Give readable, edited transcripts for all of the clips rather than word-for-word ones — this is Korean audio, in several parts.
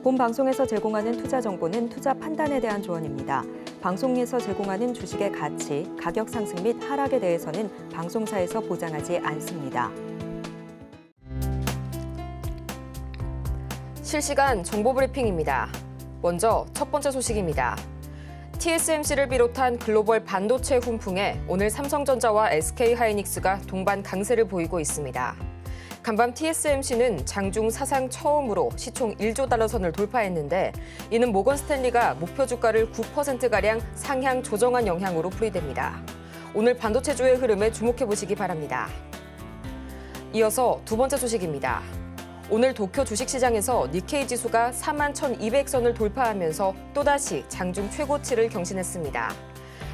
본 방송에서 제공하는 투자 정보는 투자 판단에 대한 조언입니다. 방송에서 제공하는 주식의 가치, 가격 상승 및 하락에 대해서는 방송사에서 보장하지 않습니다. 실시간 정보 브리핑입니다. 먼저 첫 번째 소식입니다. TSMC를 비롯한 글로벌 반도체 훈풍에 오늘 삼성전자와 SK하이닉스가 동반 강세를 보이고 있습니다. 간밤 TSMC는 장중 사상 처음으로 시총 1조 달러 선을 돌파했는데 이는 모건 스탠리가 목표 주가를 9%가량 상향 조정한 영향으로 풀이됩니다. 오늘 반도체주의 흐름에 주목해 보시기 바랍니다. 이어서 두 번째 소식입니다. 오늘 도쿄 주식시장에서 니케이 지수가 41,200선을 돌파하면서 또다시 장중 최고치를 경신했습니다.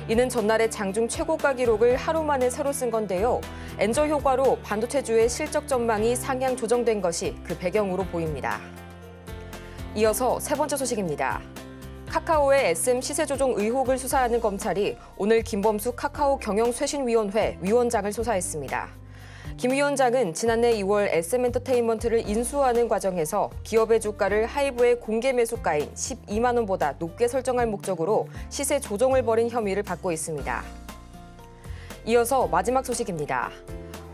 이는 전날의 장중 최고가 기록을 하루 만에 새로 쓴 건데요. 엔저 효과로 반도체주의 실적 전망이 상향 조정된 것이 그 배경으로 보입니다. 이어서 세 번째 소식입니다. 카카오의 SM 시세 조종 의혹을 수사하는 검찰이 오늘 김범수 카카오 경영쇄신위원회 위원장을 소사했습니다. 김 위원장은 지난해 2월 SM엔터테인먼트를 인수하는 과정에서 기업의 주가를 하이브의 공개 매수가인 12만 원보다 높게 설정할 목적으로 시세 조종을 벌인 혐의를 받고 있습니다. 이어서 마지막 소식입니다.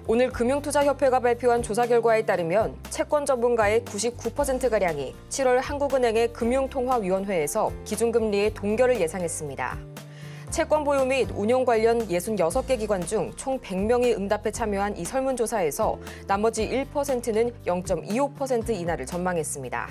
오늘 금융투자협회가 발표한 조사 결과에 따르면 채권 전문가의 99%가량이 7월 한국은행의 금융통화위원회에서 기준금리의 동결을 예상했습니다. 채권 보유 및 운용 관련 66개 기관 중 총 100명이 응답에 참여한 이 설문조사에서 나머지 1%는 0.25% 인하를 전망했습니다.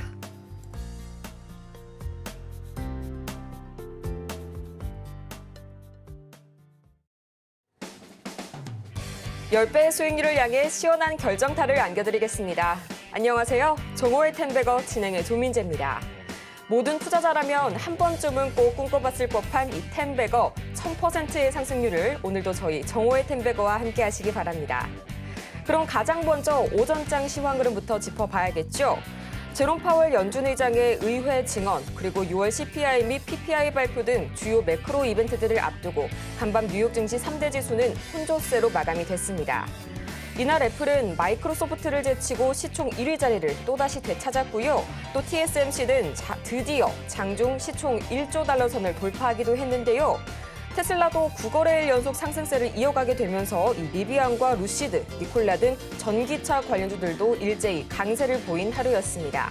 (10배의) 수익률을 향해 시원한 결정타를 안겨드리겠습니다. 안녕하세요. 정호의 텐베거 진행의 조민재입니다. 모든 투자자라면 한 번쯤은 꼭 꿈꿔봤을 법한 이 텐베거 1000%의 상승률을 오늘도 저희 정호의 텐베거와 함께 하시기 바랍니다. 그럼 가장 먼저 오전장 시황 흐름부터 짚어봐야겠죠. 제롬 파월 연준 의장의 의회 증언, 그리고 6월 CPI 및 PPI 발표 등 주요 매크로 이벤트들을 앞두고 간밤 뉴욕 증시 3대 지수는 혼조세로 마감이 됐습니다. 이날 애플은 마이크로소프트를 제치고 시총 1위 자리를 또다시 되찾았고요. 또 TSMC는 드디어 장중 시총 1조 달러 선을 돌파하기도 했는데요. 테슬라도 9거래일 연속 상승세를 이어가게 되면서 이 리비안과 루시드, 니콜라 등 전기차 관련주들도 일제히 강세를 보인 하루였습니다.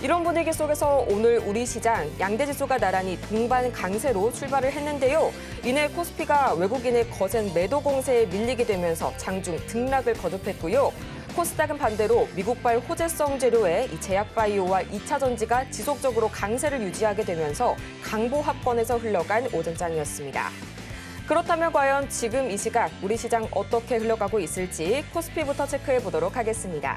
이런 분위기 속에서 오늘 우리 시장 양대 지수가 나란히 동반 강세로 출발을 했는데요. 이내 코스피가 외국인의 거센 매도 공세에 밀리게 되면서 장중 등락을 거듭했고요. 코스닥은 반대로 미국발 호재성 재료의 이 제약바이오와 2차 전지가 지속적으로 강세를 유지하게 되면서 강보합권에서 흘러간 오전장이었습니다. 그렇다면 과연 지금 이 시각 우리 시장 어떻게 흘러가고 있을지 코스피부터 체크해 보도록 하겠습니다.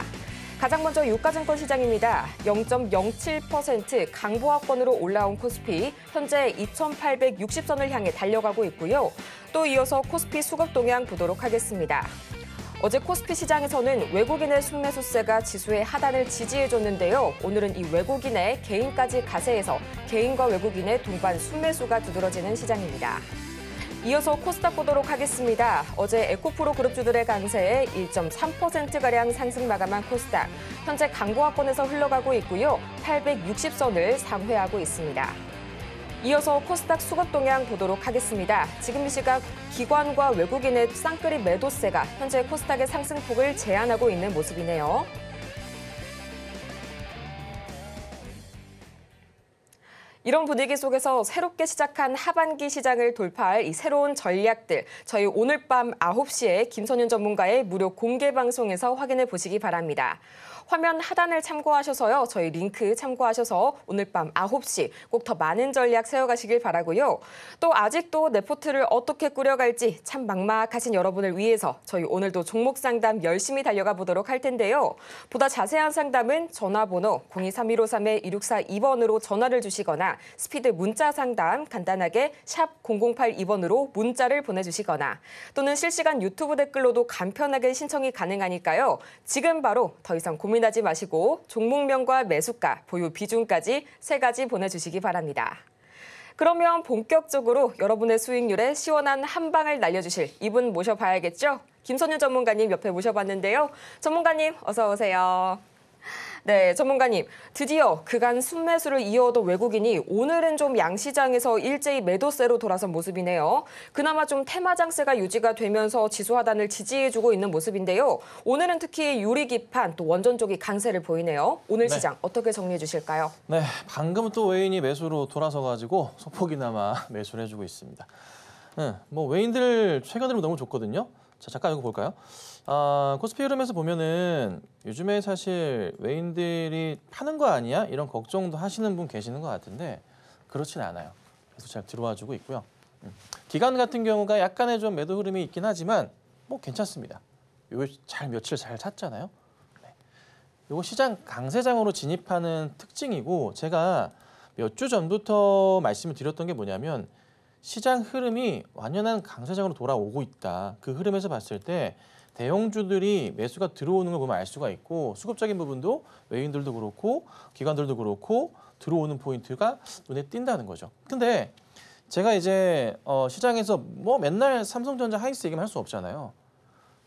가장 먼저 유가증권 시장입니다. 0.07% 강보합권으로 올라온 코스피, 현재 2,860선을 향해 달려가고 있고요. 또 이어서 코스피 수급 동향 보도록 하겠습니다. 어제 코스피 시장에서는 외국인의 순매수세가 지수의 하단을 지지해줬는데요. 오늘은 이 외국인의 개인까지 가세해서 개인과 외국인의 동반 순매수가 두드러지는 시장입니다. 이어서 코스닥 보도록 하겠습니다. 어제 에코프로 그룹주들의 강세에 1.3%가량 상승 마감한 코스닥. 현재 강보합권에서 흘러가고 있고요. 860선을 상회하고 있습니다. 이어서 코스닥 수급 동향 보도록 하겠습니다. 지금 이 시각 기관과 외국인의 쌍끌이 매도세가 현재 코스닥의 상승폭을 제한하고 있는 모습이네요. 이런 분위기 속에서 새롭게 시작한 하반기 시장을 돌파할 이 새로운 전략들, 저희 오늘 밤 9시에 김선윤 전문가의 무료 공개 방송에서 확인해 보시기 바랍니다. 화면 하단을 참고하셔서요. 저희 링크 참고하셔서 오늘 밤 9시 꼭 더 많은 전략 세워가시길 바라고요. 또 아직도 레포트를 어떻게 꾸려갈지 참 막막하신 여러분을 위해서 저희 오늘도 종목 상담 열심히 달려가 보도록 할 텐데요. 보다 자세한 상담은 전화번호 023-1532번으로 전화를 주시거나 스피드 문자 상담 간단하게 샵 0082번으로 문자를 보내주시거나 또는 실시간 유튜브 댓글로도 간편하게 신청이 가능하니까요. 지금 바로 더 이상 고민하지 마시고 종목명과 매수가, 보유 비중까지 3가지 보내주시기 바랍니다. 그러면 본격적으로 여러분의 수익률에 시원한 한 방을 날려주실 이분 모셔봐야겠죠? 김선윤 전문가님 옆에 모셔봤는데요. 전문가님 어서 오세요. 네, 전문가님. 드디어 그간 순매수를 이어오던 외국인이 오늘은 좀 양시장에서 일제히 매도세로 돌아선 모습이네요. 그나마 좀 테마 장세가 유지가 되면서 지수 하단을 지지해주고 있는 모습인데요. 오늘은 특히 유리기판 또 원전 쪽이 강세를 보이네요. 오늘 네. 시장 어떻게 정리해 주실까요? 네, 방금 또 외인이 매수로 돌아서가지고 소폭이나마 매수를 해주고 있습니다. 뭐 외인들 최근 흐름 너무 좋거든요. 자, 잠깐 이거 볼까요? 코스피 흐름에서 보면은 요즘에 사실 외인들이 파는 거 아니야? 이런 걱정도 하시는 분 계시는 것 같은데 그렇진 않아요. 계속 잘 들어와주고 있고요. 기관 같은 경우가 약간의 좀 매도 흐름이 있긴 하지만 뭐 괜찮습니다. 요거 며칠 잘 샀잖아요. 요거 시장 강세장으로 진입하는 특징이고 제가 몇 주 전부터 말씀을 드렸던 게 뭐냐면 시장 흐름이 완연한 강세장으로 돌아오고 있다. 그 흐름에서 봤을 때 대형주들이 매수가 들어오는 걸 보면 알 수가 있고 수급적인 부분도 외인들도 그렇고 기관들도 그렇고 들어오는 포인트가 눈에 띈다는 거죠. 근데 제가 이제 시장에서 뭐 맨날 삼성전자 하이스 얘기만 할 수 없잖아요.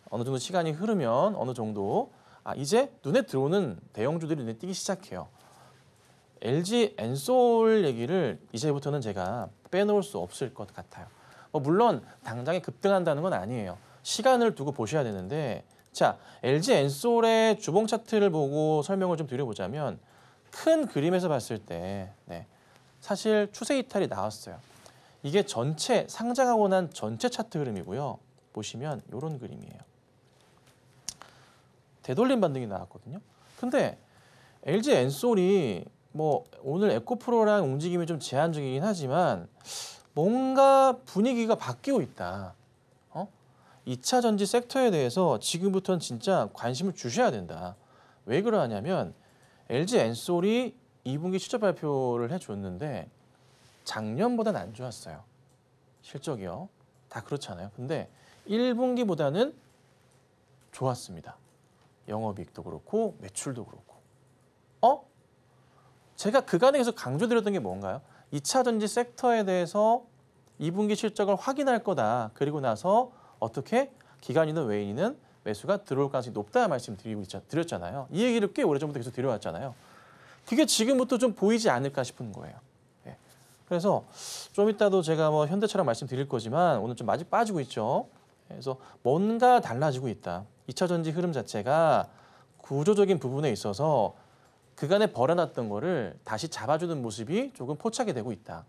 어느 정도 시간이 흐르면 어느 정도 이제 눈에 들어오는 대형주들이 눈에 띄기 시작해요. LG 엔솔 얘기를 이제부터는 제가 빼놓을 수 없을 것 같아요. 물론 당장에 급등한다는 건 아니에요. 시간을 두고 보셔야 되는데 자, LG 엔솔의 주봉 차트를 보고 설명을 좀 드려보자면 큰 그림에서 봤을 때 사실 추세 이탈이 나왔어요. 이게 전체 상장하고 난 전체 차트 흐름이고요. 보시면 이런 그림이에요. 되돌림 반등이 나왔거든요. 근데 LG 엔솔이 뭐 오늘 에코프로랑 움직임이 좀 제한적이긴 하지만 뭔가 분위기가 바뀌고 있다. 2차 전지 섹터에 대해서 지금부터는 진짜 관심을 주셔야 된다. 왜 그러냐면 LG 엔솔이 2분기 실적 발표를 해줬는데 작년보다는 안 좋았어요. 실적이요. 다 그렇잖아요. 근데 1분기보다는 좋았습니다. 영업이익도 그렇고 매출도 그렇고. 제가 그간에 계속 강조드렸던 게 뭔가요? 2차 전지 섹터에 대해서 2분기 실적을 확인할 거다. 그리고 나서 어떻게 기관이든 외인이든 매수가 들어올 가능성이 높다 드렸잖아요. 이 얘기를 꽤 오래전부터 계속 드려왔잖아요. 그게 지금부터 좀 보이지 않을까 싶은 거예요. 그래서 좀 이따도 제가 뭐 현대차랑 말씀드릴 거지만 오늘 좀 많이 빠지고 있죠. 그래서 뭔가 달라지고 있다. 2차 전지 흐름 자체가 구조적인 부분에 있어서 그간에 버려놨던 거를 다시 잡아주는 모습이 조금 포착이 되고 있다.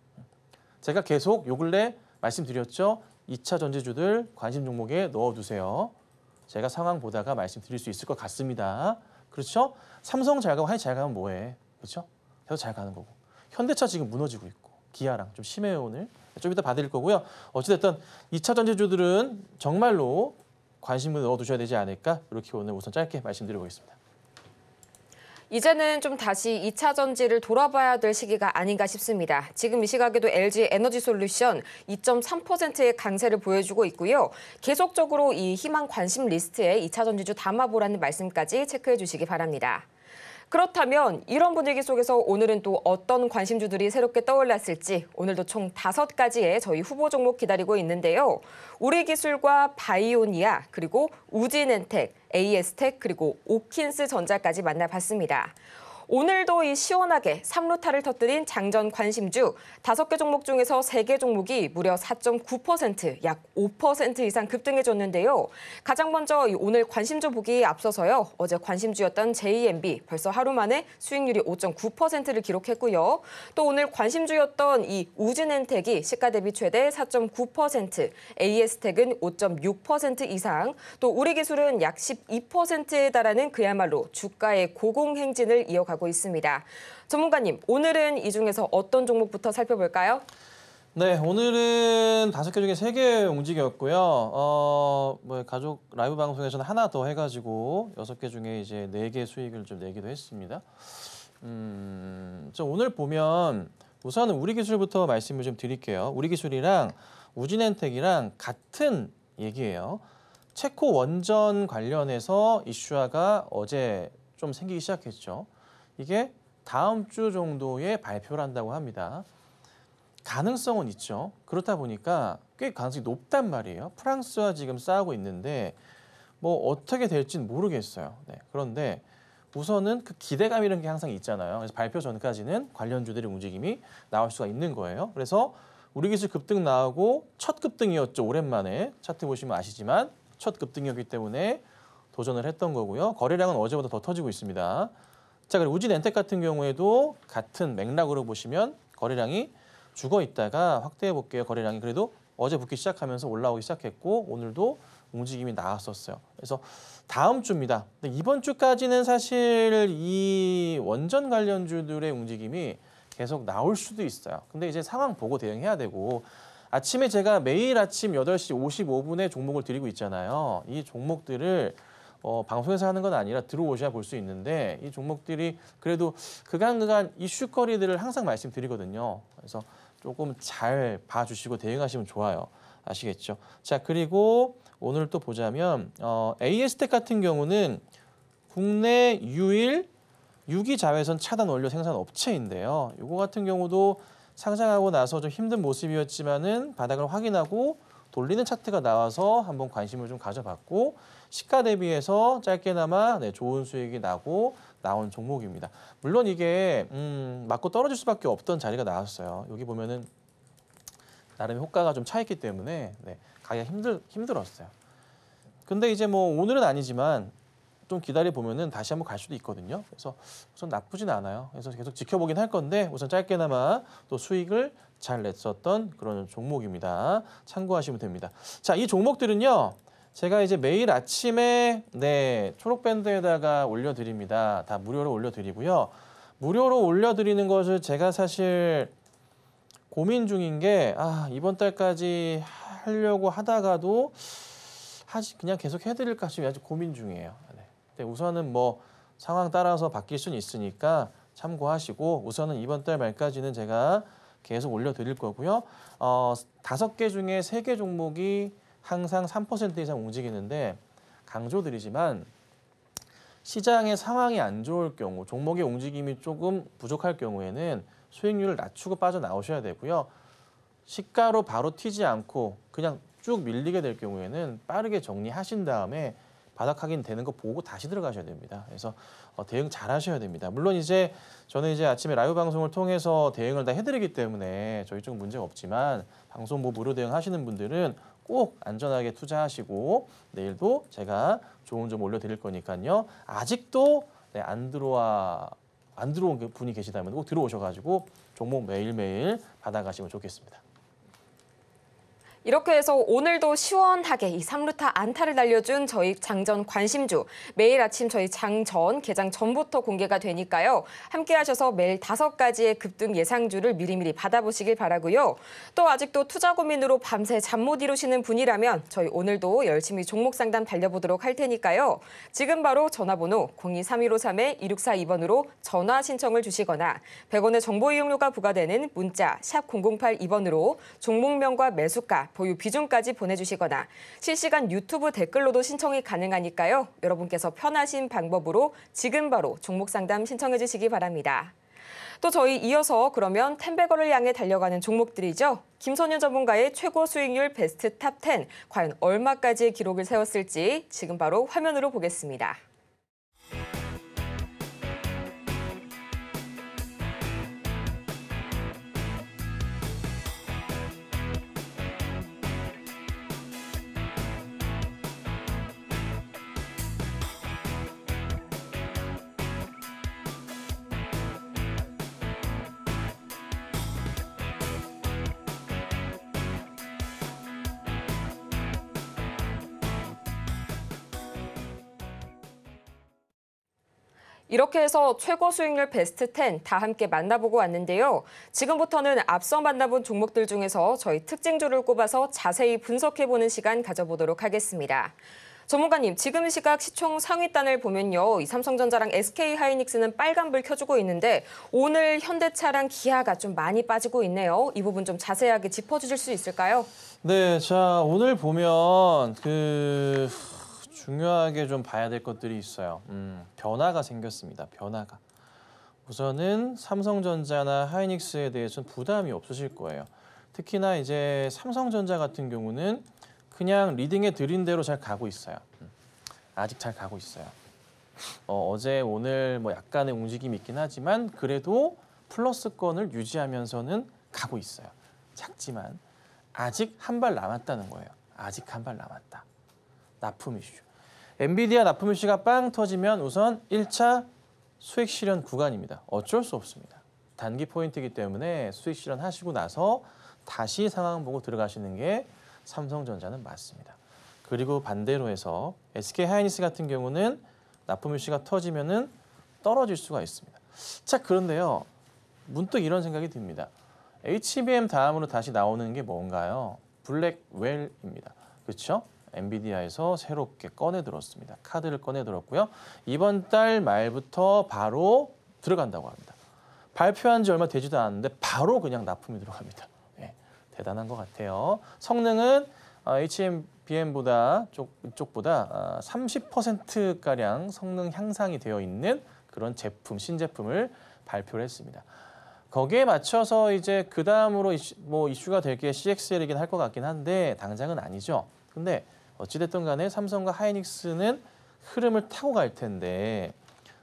제가 계속 요 근래 말씀드렸죠. 2차 전지주들 관심 종목에 넣어두세요. 제가 상황 보다가 말씀드릴 수 있을 것 같습니다. 그렇죠? 삼성 잘 가고 하이 잘 가면 뭐해? 그렇죠? 계속 잘 가는 거고. 현대차 지금 무너지고 있고. 기아랑 좀 심해요 오늘. 좀 이따 봐드릴 거고요. 어찌됐든 2차 전지주들은 정말로 관심을 넣어두셔야 되지 않을까? 이렇게 오늘 우선 짧게 말씀드려보겠습니다. 이제는 좀 다시 2차 전지를 돌아봐야 될 시기가 아닌가 싶습니다. 지금 이 시각에도 LG 에너지솔루션 2.3%의 강세를 보여주고 있고요. 계속적으로 이 희망 관심 리스트에 2차 전지주 담아보라는 말씀까지 체크해 주시기 바랍니다. 그렇다면 이런 분위기 속에서 오늘은 또 어떤 관심주들이 새롭게 떠올랐을지 오늘도 총 5가지의 저희 후보 종목 기다리고 있는데요. 우리기술과 바이오니아, 그리고 우진엔텍, AS텍, 그리고 오킨스전자까지 만나봤습니다. 오늘도 이 시원하게 3루타를 터뜨린 장전 관심주 5개 종목 중에서 3개 종목이 무려 4.9%, 약 5% 이상 급등해줬는데요. 가장 먼저 오늘 관심주 보기에 앞서서요. 어제 관심주였던 JMB 벌써 하루 만에 수익률이 5.9%를 기록했고요. 또 오늘 관심주였던 이 우진엔텍이 시가 대비 최대 4.9%, AS텍은 5.6% 이상, 또 우리기술은 약 12%에 달하는 그야말로 주가의 고공행진을 이어가고 있습니다. 전문가님, 오늘은 이 중에서 어떤 종목부터 살펴볼까요? 네, 오늘은 5개 중에 3개 움직였고요. 뭐 가족 라이브 방송에서는 하나 더 해가지고 6개 중에 이제 4개 수익을 좀 내기도 했습니다. 오늘 보면 우선은 우리기술부터 말씀을 좀 드릴게요. 우리기술이랑 우진엔텍이랑 같은 얘기예요. 체코 원전 관련해서 이슈화가 어제 좀 생기기 시작했죠. 이게 다음 주 정도에 발표를 한다고 합니다. 가능성은 있죠. 그렇다 보니까 꽤 가능성이 높단 말이에요. 프랑스와 지금 싸우고 있는데 뭐 어떻게 될지는 모르겠어요. 그런데 우선은 그 기대감이라는 게 항상 있잖아요. 그래서 발표 전까지는 관련주들의 움직임이 나올 수가 있는 거예요. 그래서 우리 기술 급등 나오고 첫 급등이었죠. 오랜만에 차트 보시면 아시지만 첫 급등이었기 때문에 도전을 했던 거고요. 거래량은 어제보다 더 터지고 있습니다. 자, 그리고 우진엔텍 같은 경우에도 같은 맥락으로 보시면 거래량이 죽어 있다가 확대해 볼게요. 거래량이 그래도 어제 붙기 시작하면서 올라오기 시작했고 오늘도 움직임이 나왔었어요. 그래서 다음 주입니다. 근데 이번 주까지는 사실 이 원전 관련주들의 움직임이 계속 나올 수도 있어요. 근데 이제 상황 보고 대응해야 되고 아침에 제가 매일 아침 8시 55분에 종목을 드리고 있잖아요. 이 종목들을 방송에서 하는 건 아니라 들어오셔야 볼 수 있는데 이 종목들이 그래도 그간 이슈거리들을 항상 말씀드리거든요. 그래서 조금 잘 봐주시고 대응하시면 좋아요. 아시겠죠? 자, 그리고 오늘 또 보자면 AS텍 같은 경우는 국내 유일 유기 자외선 차단 원료 생산 업체인데요. 이거 같은 경우도 상장하고 나서 좀 힘든 모습이었지만은 바닥을 확인하고 돌리는 차트가 나와서 한번 관심을 좀 가져봤고 시가 대비해서 짧게나마 좋은 수익이 나고 나온 종목입니다. 물론 이게 맞고 떨어질 수밖에 없던 자리가 나왔어요. 여기 보면은 나름 효과가 좀 차있기 때문에 가기가 힘들었어요. 근데 이제 뭐 오늘은 아니지만 좀 기다려 보면은 다시 한번 갈 수도 있거든요. 그래서 우선 나쁘진 않아요. 그래서 계속 지켜보긴 할 건데 우선 짧게나마 또 수익을 잘 냈었던 그런 종목입니다. 참고하시면 됩니다. 자, 이 종목들은요. 제가 이제 매일 아침에 초록밴드에다가 올려드립니다. 다 무료로 올려드리고요. 무료로 올려드리는 것을 제가 사실 고민 중인 게 이번 달까지 하려고 하다가도 그냥 계속 해드릴까 싶어요. 아주 고민 중이에요. 근데 우선은 뭐 상황 따라서 바뀔 수는 있으니까 참고하시고 우선은 이번 달 말까지는 제가 계속 올려드릴 거고요. 5개 중에 3개 종목이 항상 3% 이상 움직이는데 강조드리지만 시장의 상황이 안 좋을 경우, 종목의 움직임이 조금 부족할 경우에는 수익률을 낮추고 빠져나오셔야 되고요. 시가로 바로 튀지 않고 그냥 쭉 밀리게 될 경우에는 빠르게 정리하신 다음에 바닥 확인되는 거 보고 다시 들어가셔야 됩니다. 그래서 대응 잘 하셔야 됩니다. 물론 이제 저는 이제 아침에 라이브 방송을 통해서 대응을 다 해드리기 때문에 저희 쪽은 문제가 없지만 방송 무료 대응 하시는 분들은 꼭 안전하게 투자하시고 내일도 제가 좋은 점 올려드릴 거니까요. 아직도 안 들어온 분이 계시다면 꼭 들어오셔가지고 종목 매일매일 받아가시면 좋겠습니다. 이렇게 해서 오늘도 시원하게 이 3루타 안타를 날려준 저희 장전 관심주 매일 아침 저희 장전 개장 전부터 공개가 되니까요. 함께 하셔서 매일 5가지의 급등 예상주를 미리미리 받아보시길 바라고요. 또 아직도 투자 고민으로 밤새 잠 못 이루시는 분이라면 저희 오늘도 열심히 종목 상담 달려보도록 할 테니까요. 지금 바로 전화번호 023153-2642번으로 전화 신청을 주시거나 100원의 정보 이용료가 부과되는 문자 샵 0082번으로 종목명과 매수가 보유 비중까지 보내주시거나 실시간 유튜브 댓글로도 신청이 가능하니까요. 여러분께서 편하신 방법으로 지금 바로 종목 상담 신청해 주시기 바랍니다. 또 저희 이어서 그러면 텐베거를 향해 달려가는 종목들이죠. 김선윤 전문가의 최고 수익률 베스트 탑 10, 과연 얼마까지의 기록을 세웠을지 지금 바로 화면으로 보겠습니다. 이렇게 해서 최고 수익률 베스트 10 다 함께 만나보고 왔는데요. 지금부터는 앞서 만나본 종목들 중에서 저희 특징주를 꼽아서 자세히 분석해보는 시간 가져보도록 하겠습니다. 전문가님, 지금 시각 시총 상위단을 보면요. 이 삼성전자랑 SK하이닉스는 빨간불 켜주고 있는데 오늘 현대차랑 기아가 좀 많이 빠지고 있네요. 이 부분 좀 자세하게 짚어주실 수 있을까요? 네, 자 오늘 보면 중요하게 좀 봐야 될 것들이 있어요. 변화가 생겼습니다. 변화가. 우선은 삼성전자나 하이닉스에 대해서는 부담이 없으실 거예요. 특히나 이제 삼성전자 같은 경우는 그냥 리딩에 드린 대로 잘 가고 있어요. 아직 잘 가고 있어요. 어제 오늘 뭐 약간의 움직임이 있긴 하지만 그래도 플러스권을 유지하면서는 가고 있어요. 작지만 아직 한 발 남았다는 거예요. 아직 한 발 남았다. 납품 이슈. 엔비디아 납품 이슈가 빵 터지면 우선 1차 수익 실현 구간입니다. 어쩔 수 없습니다. 단기 포인트이기 때문에 수익 실현하시고 나서 다시 상황 보고 들어가시는 게 삼성전자는 맞습니다. 그리고 반대로 해서 SK하이닉스 같은 경우는 납품 이슈가 터지면은 떨어질 수가 있습니다. 자, 그런데요. 문득 이런 생각이 듭니다. HBM 다음으로 다시 나오는 게 뭔가요? 블랙웰입니다. 그렇죠? 엔비디아에서 새롭게 꺼내 들었습니다. 카드를 꺼내 들었고요. 이번 달 말부터 바로 들어간다고 합니다. 발표한 지 얼마 되지도 않았는데 바로 그냥 납품이 들어갑니다. 네, 대단한 것 같아요. 성능은 HBM보다 이쪽보다 30%가량 성능 향상이 되어 있는 그런 제품, 신제품을 발표를 했습니다. 거기에 맞춰서 이제 그 다음으로 이슈가 될 게 CXL이긴 할 것 같긴 한데 당장은 아니죠. 근데 어찌됐든 간에 삼성과 하이닉스는 흐름을 타고 갈 텐데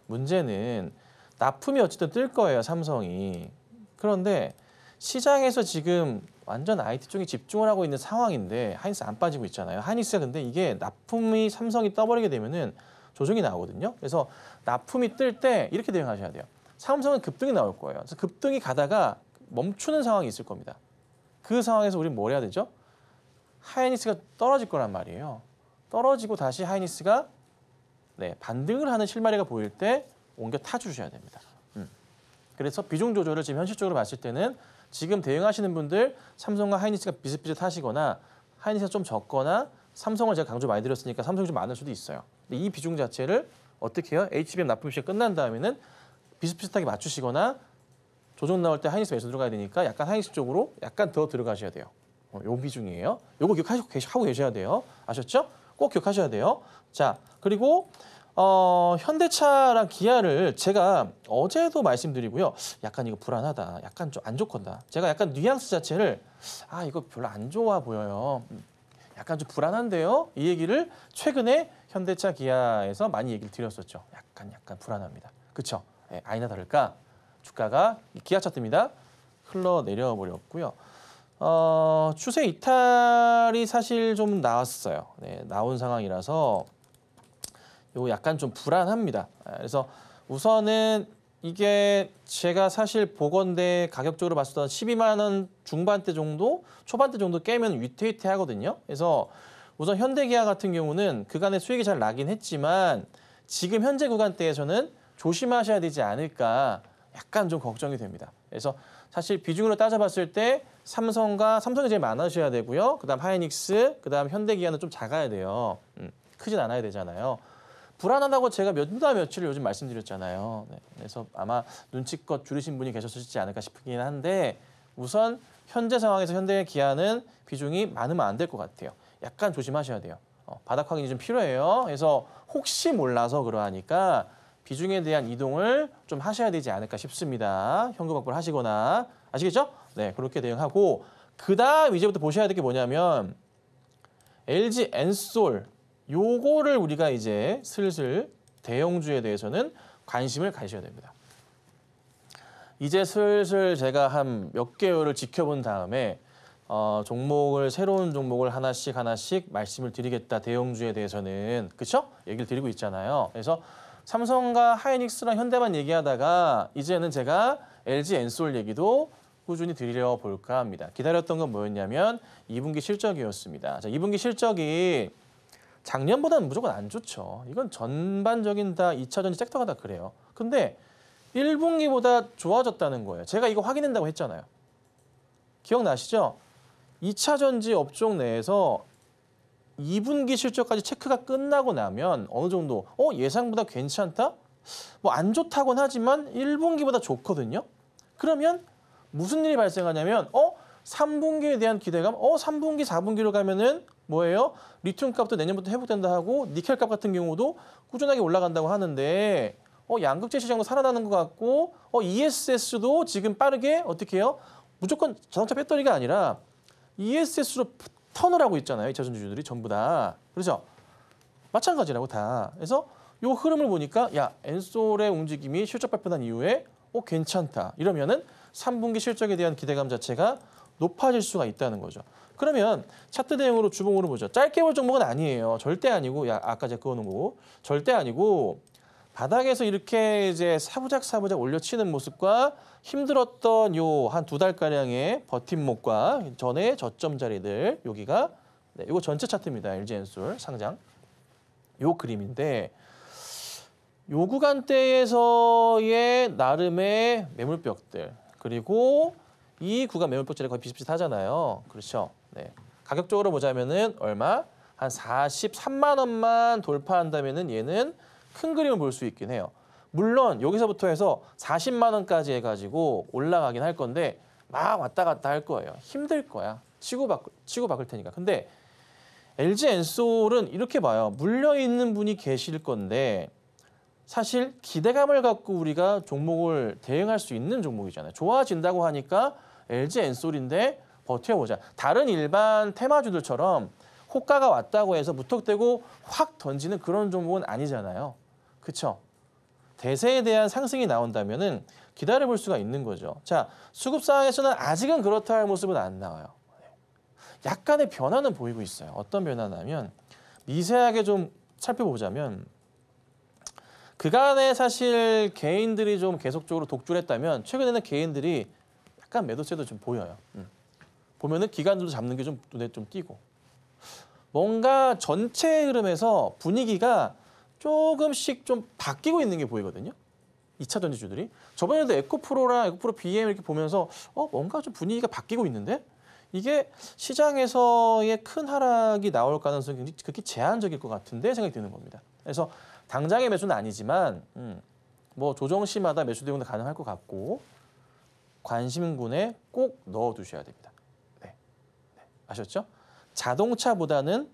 문제는 납품이 어쨌든 뜰 거예요, 삼성이. 그런데 시장에서 지금 완전 IT 쪽에 집중을 하고 있는 상황인데 하이닉스 안 빠지고 있잖아요. 하이닉스가 근데 이게 납품이 삼성이 떠버리게 되면은 조정이 나오거든요. 그래서 납품이 뜰 때 이렇게 대응하셔야 돼요. 삼성은 급등이 나올 거예요. 그래서 급등이 가다가 멈추는 상황이 있을 겁니다. 그 상황에서 우리는 뭘 해야 되죠? 하이닉스가 떨어질 거란 말이에요. 떨어지고 다시 하이닉스가 반등을 하는 실마리가 보일 때 옮겨 타주셔야 됩니다. 그래서 비중 조절을 지금 현실적으로 봤을 때는 지금 대응하시는 분들 삼성과 하이닉스가 비슷비슷하시거나 하이닉스가 좀 적거나 삼성을 제가 강조 많이 드렸으니까 삼성이 좀 많을 수도 있어요. 근데 이 비중 자체를 어떻게 해요? HBM 납품 시가 끝난 다음에는 비슷비슷하게 맞추시거나 조정 나올 때 하이닉스 매수 들어가야 되니까 약간 하이닉스 쪽으로 약간 더 들어가셔야 돼요. 요 비중이에요. 요거 기억하고 계셔야 돼요. 아셨죠? 꼭 기억하셔야 돼요. 자, 그리고 현대차랑 기아를 제가 어제도 말씀드리고요. 약간 이거 불안하다. 약간 좀 안 좋건다. 제가 약간 뉘앙스 자체를 이거 별로 안 좋아 보여요. 약간 좀 불안한데요. 이 얘기를 최근에 현대차 기아에서 많이 얘기를 드렸었죠. 약간 불안합니다. 그렇죠? 아니나 다를까 주가가 기아 차트입니다. 흘러내려 버렸고요. 추세 이탈이 사실 좀 나왔어요. 나온 상황이라서 요거 약간 좀 불안합니다. 그래서 우선은 이게 제가 사실 보건대 가격적으로 봤을 때 12만 원 중반대 정도, 초반대 정도 깨면 위태위태하거든요. 그래서 우선 현대기아 같은 경우는 그간의 수익이 잘 나긴 했지만 지금 현재 구간대에서는 조심하셔야 되지 않을까 약간 좀 걱정이 됩니다. 그래서 사실 비중으로 따져봤을 때 삼성이 제일 많으셔야 되고요. 그다음 하이닉스, 그다음 현대기아는 좀 작아야 돼요. 크진 않아야 되잖아요. 불안하다고 제가 몇 달 며칠을 요즘 말씀드렸잖아요. 그래서 아마 눈치껏 줄이신 분이 계셨을지 않을까 싶긴 한데 우선 현재 상황에서 현대기아는 비중이 많으면 안 될 것 같아요. 약간 조심하셔야 돼요. 바닥 확인이 좀 필요해요. 그래서 혹시 몰라서 그러하니까 비중에 대한 이동을 좀 하셔야 되지 않을까 싶습니다. 현금 확보를 하시거나 아시겠죠? 네, 그렇게 대응하고 그다음 이제부터 보셔야 될 게 뭐냐면 LG 엔솔 요거를 우리가 이제 슬슬 대형주에 대해서는 관심을 가지셔야 됩니다. 이제 슬슬 제가 한 몇 개월을 지켜본 다음에 새로운 종목을 하나씩 말씀을 드리겠다. 대형주에 대해서는 그렇죠? 얘기를 드리고 있잖아요. 그래서 삼성과 하이닉스랑 현대만 얘기하다가 이제는 제가 LG 엔솔 얘기도 꾸준히 드려 볼까 합니다. 기다렸던 건 뭐였냐면 2분기 실적이었습니다. 자, 2분기 실적이 작년보다는 무조건 안 좋죠. 이건 전반적인 다 2차 전지 섹터가 다 그래요. 근데 1분기보다 좋아졌다는 거예요. 제가 이거 확인한다고 했잖아요. 기억나시죠? 2차 전지 업종 내에서 2분기 실적까지 체크가 끝나고 나면 어느 정도 예상보다 괜찮다? 뭐 안 좋다곤 하지만 1분기보다 좋거든요. 그러면 무슨 일이 발생하냐면 3분기에 대한 기대감, 3분기, 4분기로 가면은 뭐예요? 리튬 값도 내년부터 회복된다 하고 니켈 값 같은 경우도 꾸준하게 올라간다고 하는데 양극재 시장도 살아나는 것 같고 ESS도 지금 빠르게 어떻게 해요? 무조건 자동차 배터리가 아니라 ESS로 턴을 하고 있잖아요. 2차 전지주들이 전부 다. 그렇죠? 마찬가지라고 다. 그래서 요 흐름을 보니까 야, 엔솔의 움직임이 실적 발표한 이후에 괜찮다. 이러면은 3분기 실적에 대한 기대감 자체가 높아질 수가 있다는 거죠. 그러면 차트 대응으로 주봉으로 보죠. 짧게 볼 종목은 아니에요. 절대 아니고, 아까 제가 그어놓은 거고, 절대 아니고 바닥에서 이렇게 이제 사부작 올려치는 모습과 힘들었던 요 한 2달 가량의 버팀목과 전에 저점 자리들 여기가 이거 전체 차트입니다. LG엔솔 상장 요 그림인데. 요 구간대에서의 나름의 매물벽들 그리고 이 구간 매물벽들이 거의 비슷비슷하잖아요. 그렇죠? 네. 가격적으로 보자면은 얼마? 한 43만 원만 돌파한다면은 얘는 큰 그림을 볼 수 있긴 해요. 물론 여기서부터 해서 40만 원까지 해가지고 올라가긴 할 건데 막 왔다 갔다 할 거예요. 힘들 거야. 치고 박을 테니까. 근데 LG엔솔은 이렇게 봐요. 물려 있는 분이 계실 건데. 사실 기대감을 갖고 우리가 종목을 대응할 수 있는 종목이잖아요. 좋아진다고 하니까 LG엔솔인데 버텨보자. 다른 일반 테마주들처럼 호가가 왔다고 해서 무턱대고 확 던지는 그런 종목은 아니잖아요. 그렇죠? 대세에 대한 상승이 나온다면은 기다려볼 수가 있는 거죠. 자, 수급 상황에서는 아직은 그렇다 할 모습은 안 나와요. 약간의 변화는 보이고 있어요. 어떤 변화냐면 미세하게 좀 살펴보자면 그간에 사실 개인들이 좀 계속적으로 독주했다면 최근에는 개인들이 약간 매도세도 좀 보여요. 보면은 기관들도 잡는 게 좀 눈에 좀 띄고 뭔가 전체 흐름에서 분위기가 조금씩 좀 바뀌고 있는 게 보이거든요. 2차 전지주들이 저번에도 에코프로랑 에코프로 BM 이렇게 보면서 뭔가 좀 분위기가 바뀌고 있는데 이게 시장에서의 큰 하락이 나올 가능성이 극히 제한적일 것 같은데 생각이 드는 겁니다. 그래서 당장의 매수는 아니지만 뭐 조정 시마다 매수 대응도 가능할 것 같고 관심군에 꼭 넣어두셔야 됩니다. 네. 아셨죠? 자동차보다는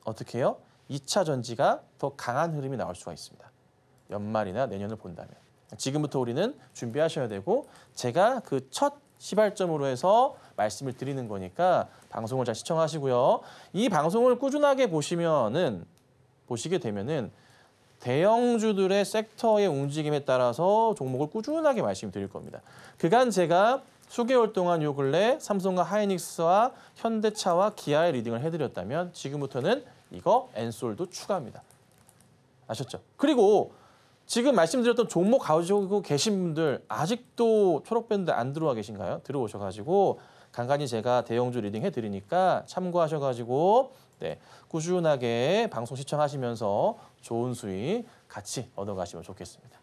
어떻게 해요? 2차 전지가 더 강한 흐름이 나올 수가 있습니다. 연말이나 내년을 본다면. 지금부터 우리는 준비하셔야 되고 제가 그 첫 시발점으로 해서 말씀을 드리는 거니까 방송을 잘 시청하시고요. 이 방송을 꾸준하게 보시게 되면은 대형주들의 섹터의 움직임에 따라서 종목을 꾸준하게 말씀드릴 겁니다. 그간 제가 수개월 동안 요 근래 삼성과 하이닉스와 현대차와 기아의 리딩을 해드렸다면 지금부터는 이거 엔솔도 추가합니다. 아셨죠? 그리고 지금 말씀드렸던 종목 가지고 계신 분들 아직도 초록밴드 안 들어와 계신가요? 들어오셔가지고 간간히 제가 대형주 리딩 해드리니까 참고하셔가지고 꾸준하게 방송 시청하시면서 좋은 수익 같이 얻어가시면 좋겠습니다.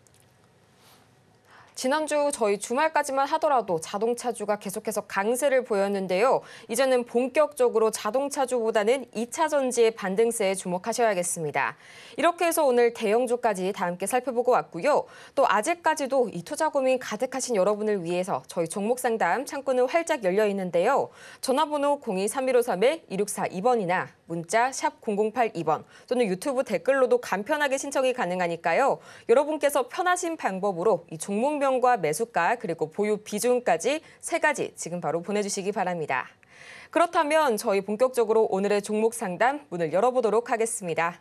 지난주 저희 주말까지만 하더라도 자동차주가 계속해서 강세를 보였는데요. 이제는 본격적으로 자동차주보다는 2차 전지의 반등세에 주목하셔야겠습니다. 이렇게 해서 오늘 대형주까지 다 함께 살펴보고 왔고요. 또 아직까지도 이 투자 고민 가득하신 여러분을 위해서 저희 종목 상담 창구는 활짝 열려 있는데요. 전화번호 02-3153-2642번이나 문자 샵 0082번 또는 유튜브 댓글로도 간편하게 신청이 가능하니까요. 여러분께서 편하신 방법으로 이 종목명과 매수가 그리고 보유 비중까지 3가지 지금 바로 보내주시기 바랍니다. 그렇다면 저희 본격적으로 오늘의 종목 상담 문을 열어보도록 하겠습니다.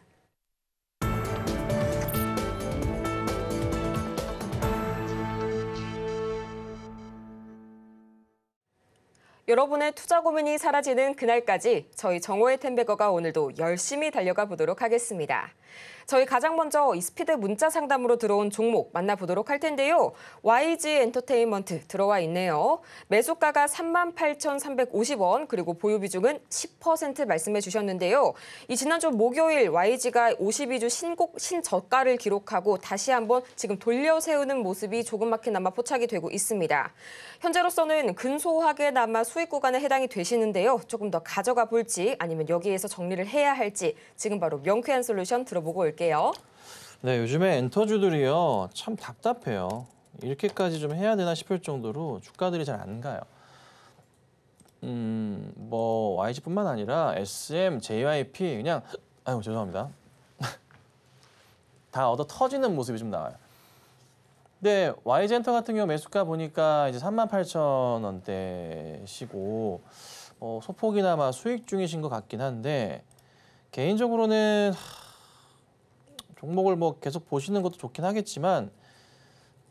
여러분의 투자 고민이 사라지는 그날까지 저희 정오의 텐베거가 오늘도 열심히 달려가 보도록 하겠습니다. 저희 가장 먼저 이 스피드 문자 상담으로 들어온 종목 만나보도록 할 텐데요. YG 엔터테인먼트 들어와 있네요. 매수가가 38,350원 그리고 보유 비중은 10% 말씀해 주셨는데요. 이 지난주 목요일 YG가 52주 신저가를 기록하고 다시 한번 지금 돌려 세우는 모습이 조금밖에나마 포착이 되고 있습니다. 현재로서는 근소하게나마 수익 구간에 해당이 되시는데요. 조금 더 가져가 볼지 아니면 여기에서 정리를 해야 할지 지금 바로 명쾌한 솔루션 들어보고 올게요. 네, 요즘에 엔터주들이요. 참 답답해요. 이렇게까지 좀 해야 되나 싶을 정도로 주가들이 잘 안 가요. 뭐 YG뿐만 아니라 SM, JYP 그냥 아유 죄송합니다. 다 얻어 터지는 모습이 좀 나와요. 근데 YG엔터 같은 경우 매수가 보니까 이제 38,000원대시고 소폭이나마 수익 중이신 것 같긴 한데 개인적으로는 종목을 뭐 계속 보시는 것도 좋긴 하겠지만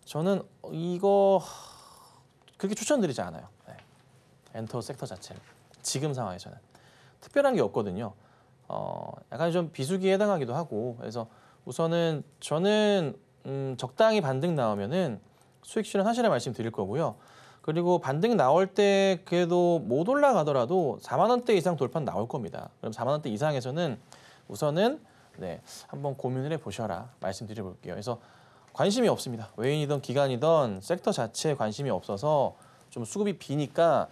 저는 이거 그렇게 추천드리지 않아요. 네. 엔터 섹터 자체는 지금 상황에서는 특별한 게 없거든요. 약간 좀 비수기에 해당하기도 하고 그래서 우선은 저는 적당히 반등 나오면은 수익 실현하시라 말씀드릴 거고요. 그리고 반등 나올 때 그래도 못 올라가더라도 4만 원대 이상 돌파는 나올 겁니다. 그럼 4만 원대 이상에서는 우선은 네, 한번 고민을 해보셔라 말씀드려볼게요. 그래서 관심이 없습니다. 외인이든 기관이든 섹터 자체에 관심이 없어서 좀 수급이 비니까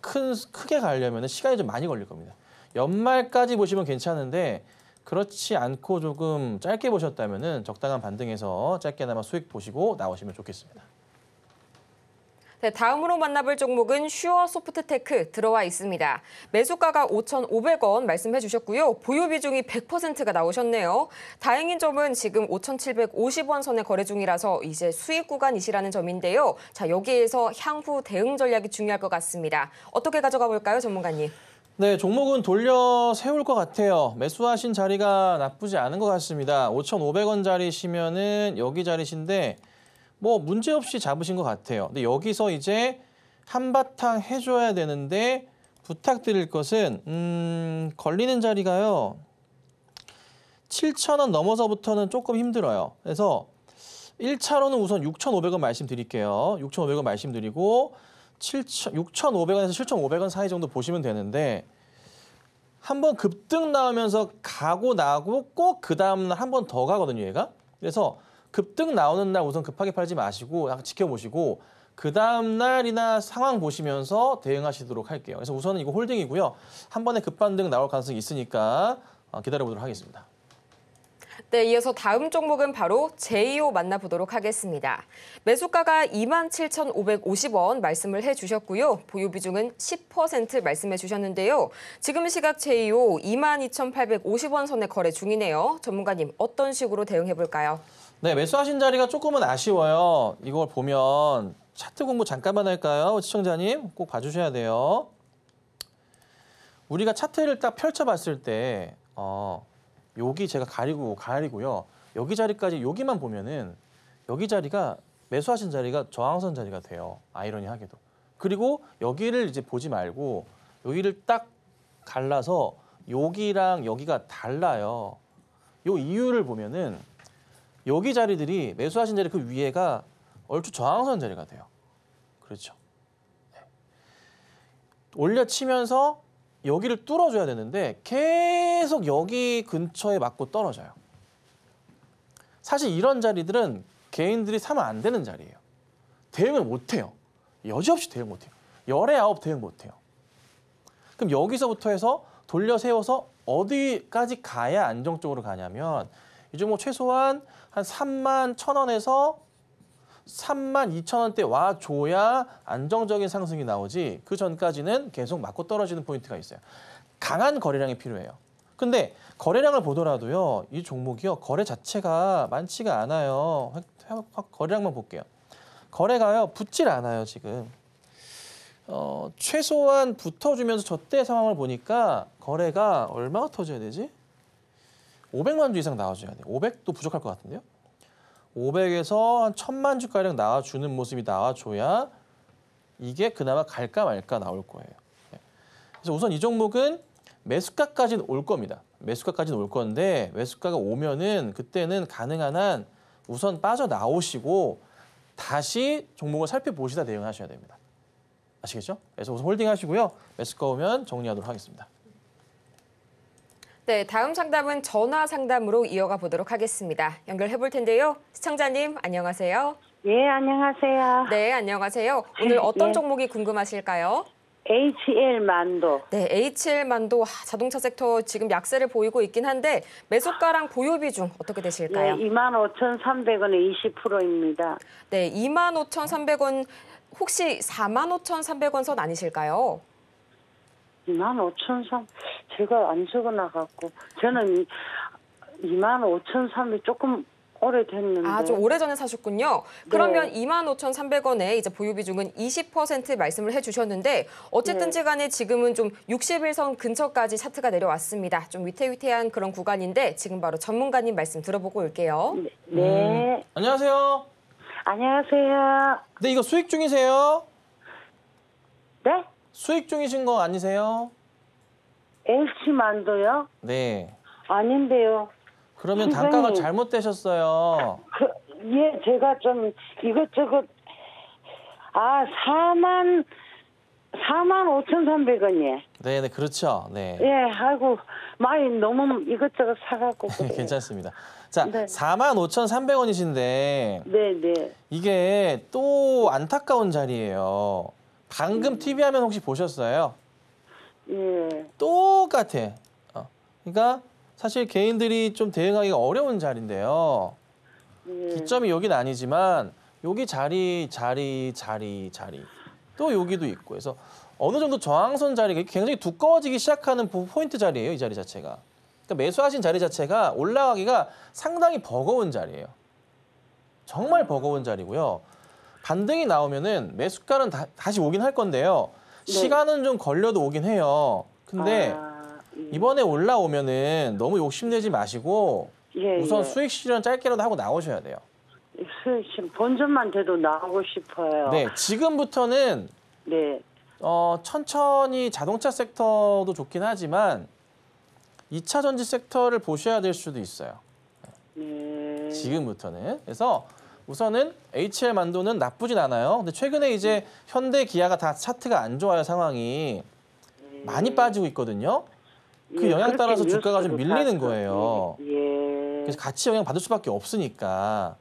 크게 가려면 시간이 좀 많이 걸릴 겁니다. 연말까지 보시면 괜찮은데 그렇지 않고 조금 짧게 보셨다면 적당한 반등에서 짧게나마 수익 보시고 나오시면 좋겠습니다. 네, 다음으로 만나볼 종목은 슈어 소프트테크 들어와 있습니다. 매수가가 5,500원 말씀해 주셨고요. 보유 비중이 100%가 나오셨네요. 다행인 점은 지금 5,750원 선에 거래 중이라서 이제 수익 구간이시라는 점인데요. 자, 여기에서 향후 대응 전략이 중요할 것 같습니다. 어떻게 가져가 볼까요, 전문가님? 네, 종목은 돌려 세울 것 같아요. 매수하신 자리가 나쁘지 않은 것 같습니다. 5,500원 자리시면은 여기 자리신데 뭐 문제 없이 잡으신 것 같아요. 근데 여기서 이제 한바탕 해줘야 되는데 부탁드릴 것은 걸리는 자리가요. 7,000원 넘어서부터는 조금 힘들어요. 그래서 1차로는 우선 6,500원 말씀드릴게요. 6,500원 말씀드리고 6,500원에서 7,500원 사이 정도 보시면 되는데 한번 급등 나오면서 가고 나고 꼭 그 다음날 한 번 더 가거든요, 얘가. 그래서 급등 나오는 날 우선 급하게 팔지 마시고 약간 지켜보시고 그 다음 날이나 상황 보시면서 대응하시도록 할게요. 그래서 우선은 이거 홀딩이고요. 한 번에 급반등 나올 가능성이 있으니까 기다려보도록 하겠습니다. 네, 이어서 다음 종목은 바로 제이오 만나보도록 하겠습니다. 매수가가 27,550원 말씀을 해주셨고요. 보유 비중은 10% 말씀해 주셨는데요. 지금 시각 제이오 22,850원 선에 거래 중이네요. 전문가님, 어떤 식으로 대응해 볼까요? 네, 매수하신 자리가 조금은 아쉬워요. 이걸 보면 차트 공부 잠깐만 할까요? 시청자님 꼭 봐주셔야 돼요. 우리가 차트를 딱 펼쳐봤을 때 여기 제가 가리고요. 여기 자리까지 여기만 보면은 여기 자리가 매수하신 자리가 저항선 자리가 돼요. 아이러니하게도. 그리고 여기를 이제 보지 말고 여기를 딱 갈라서 여기랑 여기가 달라요. 요 이유를 보면은 여기 자리들이 매수하신 자리 그 위에가 얼추 저항선 자리가 돼요. 그렇죠. 네. 올려치면서 여기를 뚫어줘야 되는데 계속 여기 근처에 맞고 떨어져요. 사실 이런 자리들은 개인들이 사면 안 되는 자리예요. 대응을 못해요. 여지없이 대응 못해요. 열에 아홉 대응 못해요. 그럼 여기서부터 해서 돌려 세워서 어디까지 가야 안정적으로 가냐면 이 종목 최소한 한 31,000원에서 32,000원대 와줘야 안정적인 상승이 나오지 그 전까지는 계속 맞고 떨어지는 포인트가 있어요. 강한 거래량이 필요해요. 근데 거래량을 보더라도요. 이 종목이요. 거래 자체가 많지가 않아요. 거래량만 볼게요. 거래가요. 붙질 않아요. 지금. 최소한 붙어주면서 저때 상황을 보니까 거래가 얼마가 터져야 되지? 500만 주 이상 나와줘야 돼요. 500도 부족할 것 같은데요. 500에서 한 1,000만 주가량 나와주는 모습이 나와줘야 이게 그나마 갈까 말까 나올 거예요. 그래서 우선 이 종목은 매수가까지는 올 겁니다. 매수가까지는 올 건데 매수가가 오면은 그때는 가능한 한 우선 빠져나오시고 다시 종목을 살펴보시다 대응하셔야 됩니다. 아시겠죠? 그래서 우선 홀딩 하시고요. 매수가 오면 정리하도록 하겠습니다. 네, 다음 상담은 전화 상담으로 이어가 보도록 하겠습니다. 연결해 볼 텐데요. 시청자님, 안녕하세요. 예, 안녕하세요. 네, 안녕하세요. 오늘 어떤 예. 종목이 궁금하실까요? HL 만도. 네, H1만도 자동차 섹터 지금 약세를 보이고 있긴 한데 매수가랑 보유 비중 어떻게 예, 되실까요? 25,300원에 20%입니다. 네, 25,300원 혹시 45,300원 선 아니실까요? 25,300 제가 안 적어놔갖고 저는 25,300 조금 오래됐는데. 아, 좀 오래전에 사셨군요. 그러면 네. 25,300원에 이제 보유 비중은 20% 말씀을 해주셨는데 어쨌든지 간에 지금은 좀 61선 근처까지 차트가 내려왔습니다. 좀 위태위태한 그런 구간인데 지금 바로 전문가님 말씀 들어보고 올게요. 네. 안녕하세요. 안녕하세요. 네, 이거 수익 중이세요? 네? 수익 중이신 거 아니세요? LC만도요? 네. 아닌데요. 그러면 선생님. 단가가 잘못되셨어요. 예, 제가 좀 이것저것, 4만 5,300원이에요. 네, 네, 그렇죠. 네. 예, 아이고, 많이 너무 이것저것 사갖고 그래요. 괜찮습니다. 자, 네. 45,300원이신데 네. 이게 또 안타까운 자리예요. 방금 TV 화면 혹시 보셨어요? 예, 똑같아. 그러니까 사실 개인들이 좀 대응하기가 어려운 자리인데요. 예. 기점이 여긴 아니지만 여기 자리 또 여기도 있고 해서 어느 정도 저항선 자리가 굉장히 두꺼워지기 시작하는 포인트 자리예요. 이 자리 자체가. 그러니까 매수하신 자리 자체가 올라가기가 상당히 버거운 자리예요. 정말 버거운 자리고요. 반등이 나오면은 매수가는 다시 오긴 할 건데요. 네. 시간은 좀 걸려도 오긴 해요. 근데 이번에 올라오면은 너무 욕심내지 마시고 예, 우선 예. 수익 실현 짧게라도 하고 나오셔야 돼요. 수익 본전만 돼도 나오고 싶어요. 네, 지금부터는 네. 천천히 자동차 섹터도 좋긴 하지만 2차 전지 섹터를 보셔야 될 수도 있어요. 네. 지금부터는. 그래서 우선은 HL 만도는 나쁘진 않아요. 근데 최근에 이제 현대 기아가 다 차트가 안 좋아요, 상황이. 많이 빠지고 있거든요. 그 예, 영향 그렇게 따라서 주가가 좀 뉴스도 밀리는 봤어요. 거예요. 예. 그래서 같이 영향 받을 수밖에 없으니까.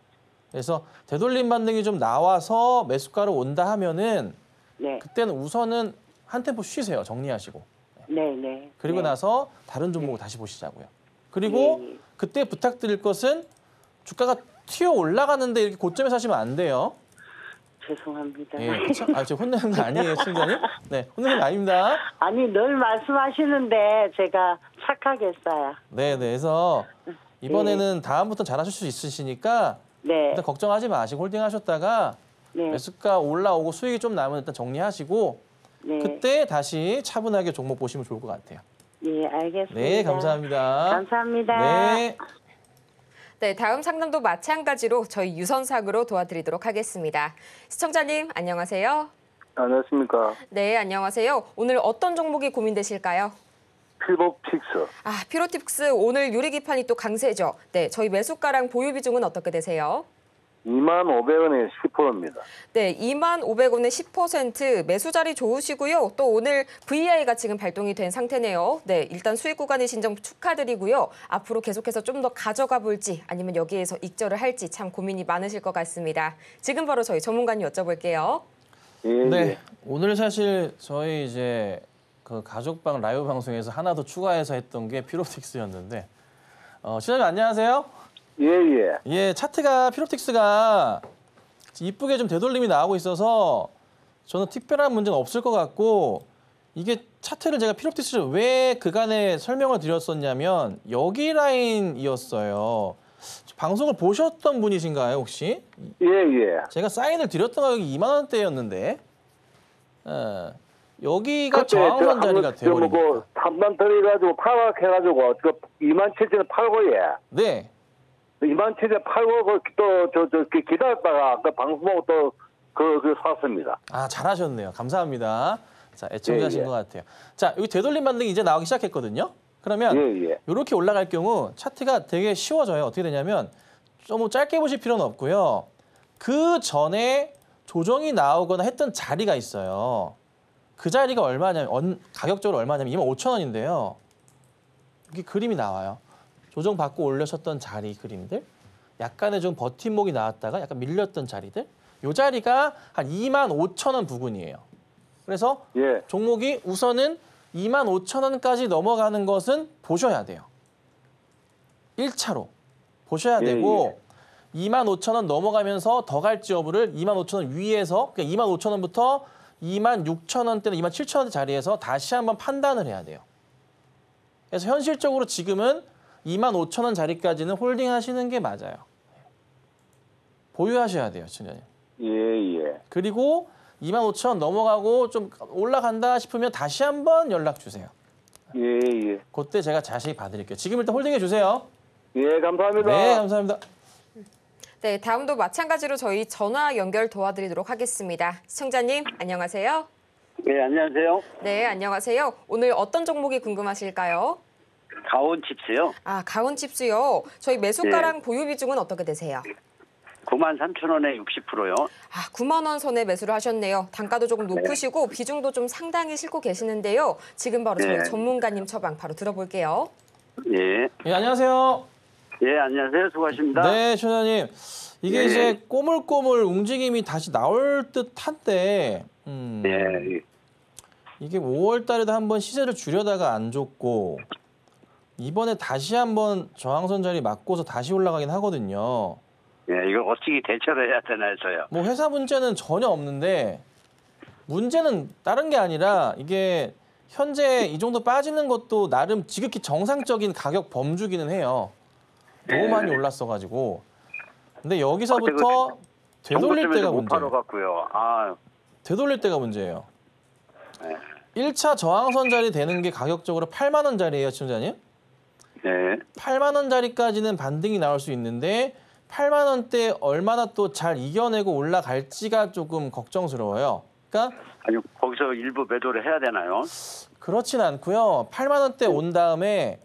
그래서 되돌림 반등이 좀 나와서 매수가로 온다 하면은 네. 그때는 우선은 한 템포 쉬세요. 정리하시고. 네. 그리고 네. 나서 다른 종목을 다시 보시자고요. 그리고 예. 그때 부탁드릴 것은 주가가 튀어 올라가는데 이렇게 고점에 사시면 안 돼요. 죄송합니다. 예, 그렇죠? 제가 혼내는 거 아니에요, 팀장님? 네, 혼내는 거 아닙니다. 아니 늘 말씀하시는데 제가 착하겠어요. 네, 그래서 이번에는 다음부터 잘하실 수 있으시니까 네. 일단 걱정하지 마시고 홀딩하셨다가 네. 매수가 올라오고 수익이 좀 나면 일단 정리하시고 네. 그때 다시 차분하게 종목 보시면 좋을 것 같아요. 예, 알겠습니다. 네, 감사합니다. 감사합니다. 네. 네, 다음 상담도 마찬가지로 저희 유선상으로 도와드리도록 하겠습니다. 시청자님, 안녕하세요. 안녕하십니까. 네, 안녕하세요. 오늘 어떤 종목이 고민되실까요? 필복픽스. 피로틱스 오늘 유리기판이 또 강세죠. 네, 저희 매수가랑 보유 비중은 어떻게 되세요? 25,500원에 10%입니다. 네, 25,500원에 10% 매수 자리 좋으시고요. 또 오늘 VI가 지금 발동이 된 상태네요. 네, 일단 수익 구간이신 점 축하드리고요. 앞으로 계속해서 좀 더 가져가 볼지 아니면 여기에서 익절을 할지 참 고민이 많으실 것 같습니다. 지금 바로 저희 전문가님 여쭤볼게요. 예, 네, 예. 오늘 사실 저희 이제 그 가족방 라이브 방송에서 하나 더 추가해서 했던 게 피로틱스였는데, 시장님 안녕하세요. 예. 예, 차트가 피로틱스가 이쁘게 좀 되돌림이 나오고 있어서 저는 특별한 문제는 없을 것 같고 이게 차트를 제가 피로틱스를 왜 그간에 설명을 드렸었냐면 여기 라인이었어요. 방송을 보셨던 분이신가요 혹시? 예. 제가 사인을 드렸던 가격이 2만 원대였는데 여기가 저항선 자리가 돼버리니까. 뭐 탐단 들어가지고 파악해가지고 27,000원 팔고 예. 네. 27,000원 팔고 또 기다렸다가 그 방송하고 또 그 샀습니다. 아, 잘하셨네요. 감사합니다. 자, 애청자신 예. 것 같아요. 자, 여기 되돌림 반등이 이제 나오기 시작했거든요. 그러면 예. 이렇게 올라갈 경우 차트가 되게 쉬워져요. 어떻게 되냐면 좀 짧게 보실 필요는 없고요. 그 전에 조정이 나오거나 했던 자리가 있어요. 그 자리가 얼마냐면 가격적으로 얼마냐면 25,000원인데요. 여기 그림이 나와요. 조정 받고 올려셨던 자리 그림들. 약간의 좀 버팀목이 나왔다가 약간 밀렸던 자리들. 이 자리가 한 25,000원 부근이에요. 그래서 예. 종목이 우선은 25,000원까지 넘어가는 것은 보셔야 돼요. 1차로 보셔야 되고 25,000원 넘어가면서 더 갈지 여부를 25,000원 위에서 그러니까 25,000원부터 26,000원대나 27,000원대 자리에서 다시 한번 판단을 해야 돼요. 그래서 현실적으로 지금은 25,000원 자리까지는 홀딩하시는 게 맞아요. 보유하셔야 돼요, 시청자님. 예. 그리고 25,000 넘어가고 좀 올라간다 싶으면 다시 한번 연락 주세요. 예. 그때 제가 자세히 봐드릴게요. 지금 일단 홀딩해 주세요. 예, 감사합니다. 네, 감사합니다. 네, 다음도 마찬가지로 저희 전화 연결 도와드리도록 하겠습니다. 시청자님, 안녕하세요. 네, 안녕하세요. 네, 안녕하세요. 오늘 어떤 종목이 궁금하실까요? 가온칩스요. 아, 가온칩스요. 저희 매수가랑 보유 비중은 어떻게 되세요? 93,000원에 60%요. 아, 9만 원 선에 매수를 하셨네요. 단가도 조금 높으시고 비중도 좀 상당히 싣고 계시는데요. 지금 바로 저희 네. 전문가님 처방 바로 들어볼게요. 예. 예, 안녕하세요. 예, 안녕하세요. 수고하십니다. 네, 시청자님. 이게 네. 이제 꼬물꼬물 움직임이 다시 나올 듯한데 예. 이게 5월 달에도 한번 시세를 줄여다가 안 줬고 이번에 다시 한번 저항선 자리 맞고서 다시 올라가긴 하거든요. 예, 이걸 어떻게 대처를 해야 되나 해서요. 뭐 회사 문제는 전혀 없는데 문제는 다른 게 아니라 이게 현재 이 정도 빠지는 것도 나름 지극히 정상적인 가격 범주기는 해요. 너무 많이 올랐어가지고. 근데 여기서부터 되돌릴 때가 못 팔아 문제예요. 갖고요. 아, 되돌릴 때가 문제예요. 네. 1차 저항선 자리 되는 게 가격적으로 8만 원짜리예요, 시청자님. 네. 8만 원짜리까지는 반등이 나올 수 있는데 8만 원대 얼마나 또 잘 이겨내고 올라갈지가 조금 걱정스러워요. 그러니까 아니, 거기서 일부 매도를 해야 되나요? 그렇진 않고요. 8만 원대 온 다음에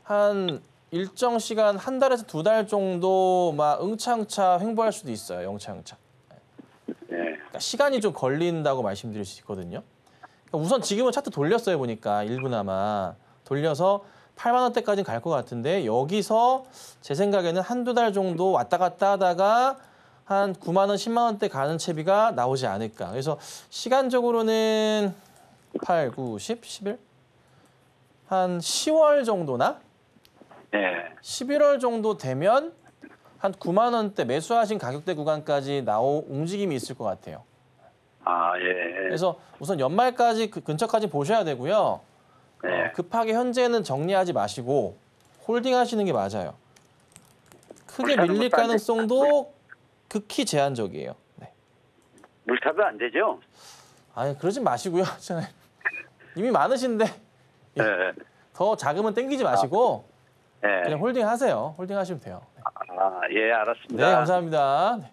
한 일정 시간 한 달에서 두 달 정도 막 응창차 횡보할 수도 있어요. 영창차. 예. 그러니까 시간이 좀 걸린다고 말씀드릴 수 있거든요. 그러니까 우선 지금은 차트 돌렸어요 보니까 일부나마 돌려서 8만 원대까지는 갈 것 같은데 여기서 제 생각에는 한두 달 정도 왔다 갔다 하다가 한 9만 원, 10만 원대 가는 채비가 나오지 않을까. 그래서 시간적으로는 8, 9, 10, 11? 한 10월 정도나 예. 11월 정도 되면 한 9만 원대 매수하신 가격대 구간까지 움직임이 있을 것 같아요. 아, 예. 그래서 우선 연말까지 근처까지 보셔야 되고요. 네. 급하게 현재는 정리하지 마시고 홀딩하시는 게 맞아요. 크게 물타는 밀릴 것도 안 가능성도 극히 제한적이에요. 네. 물타도 안 되죠? 아니 그러지 마시고요. 이미 많으신데 예. 더 자금은 땡기지 마시고 예. 그냥 홀딩하세요. 홀딩하시면 돼요. 아, 예, 알았습니다. 네, 감사합니다. 네.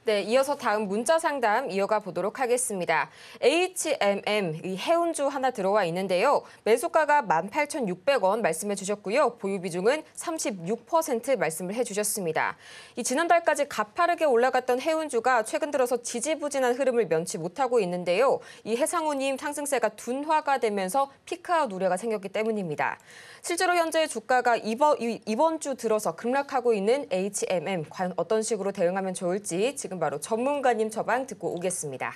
네, 이어서 다음 문자 상담 이어가 보도록 하겠습니다. HMM, 이 해운주 하나 들어와 있는데요. 매수가가 18,600원 말씀해 주셨고요. 보유 비중은 36% 말씀을 해 주셨습니다. 이 지난달까지 가파르게 올라갔던 해운주가 최근 들어서 지지부진한 흐름을 면치 못하고 있는데요. 이 해상우님 상승세가 둔화가 되면서 피크아웃 우려가 생겼기 때문입니다. 실제로 현재 주가가 이번 주 들어서 급락하고 있는 HMM, 과연 어떤 식으로 대응하면 좋을지 지금 바로 전문가님 처방 듣고 오겠습니다.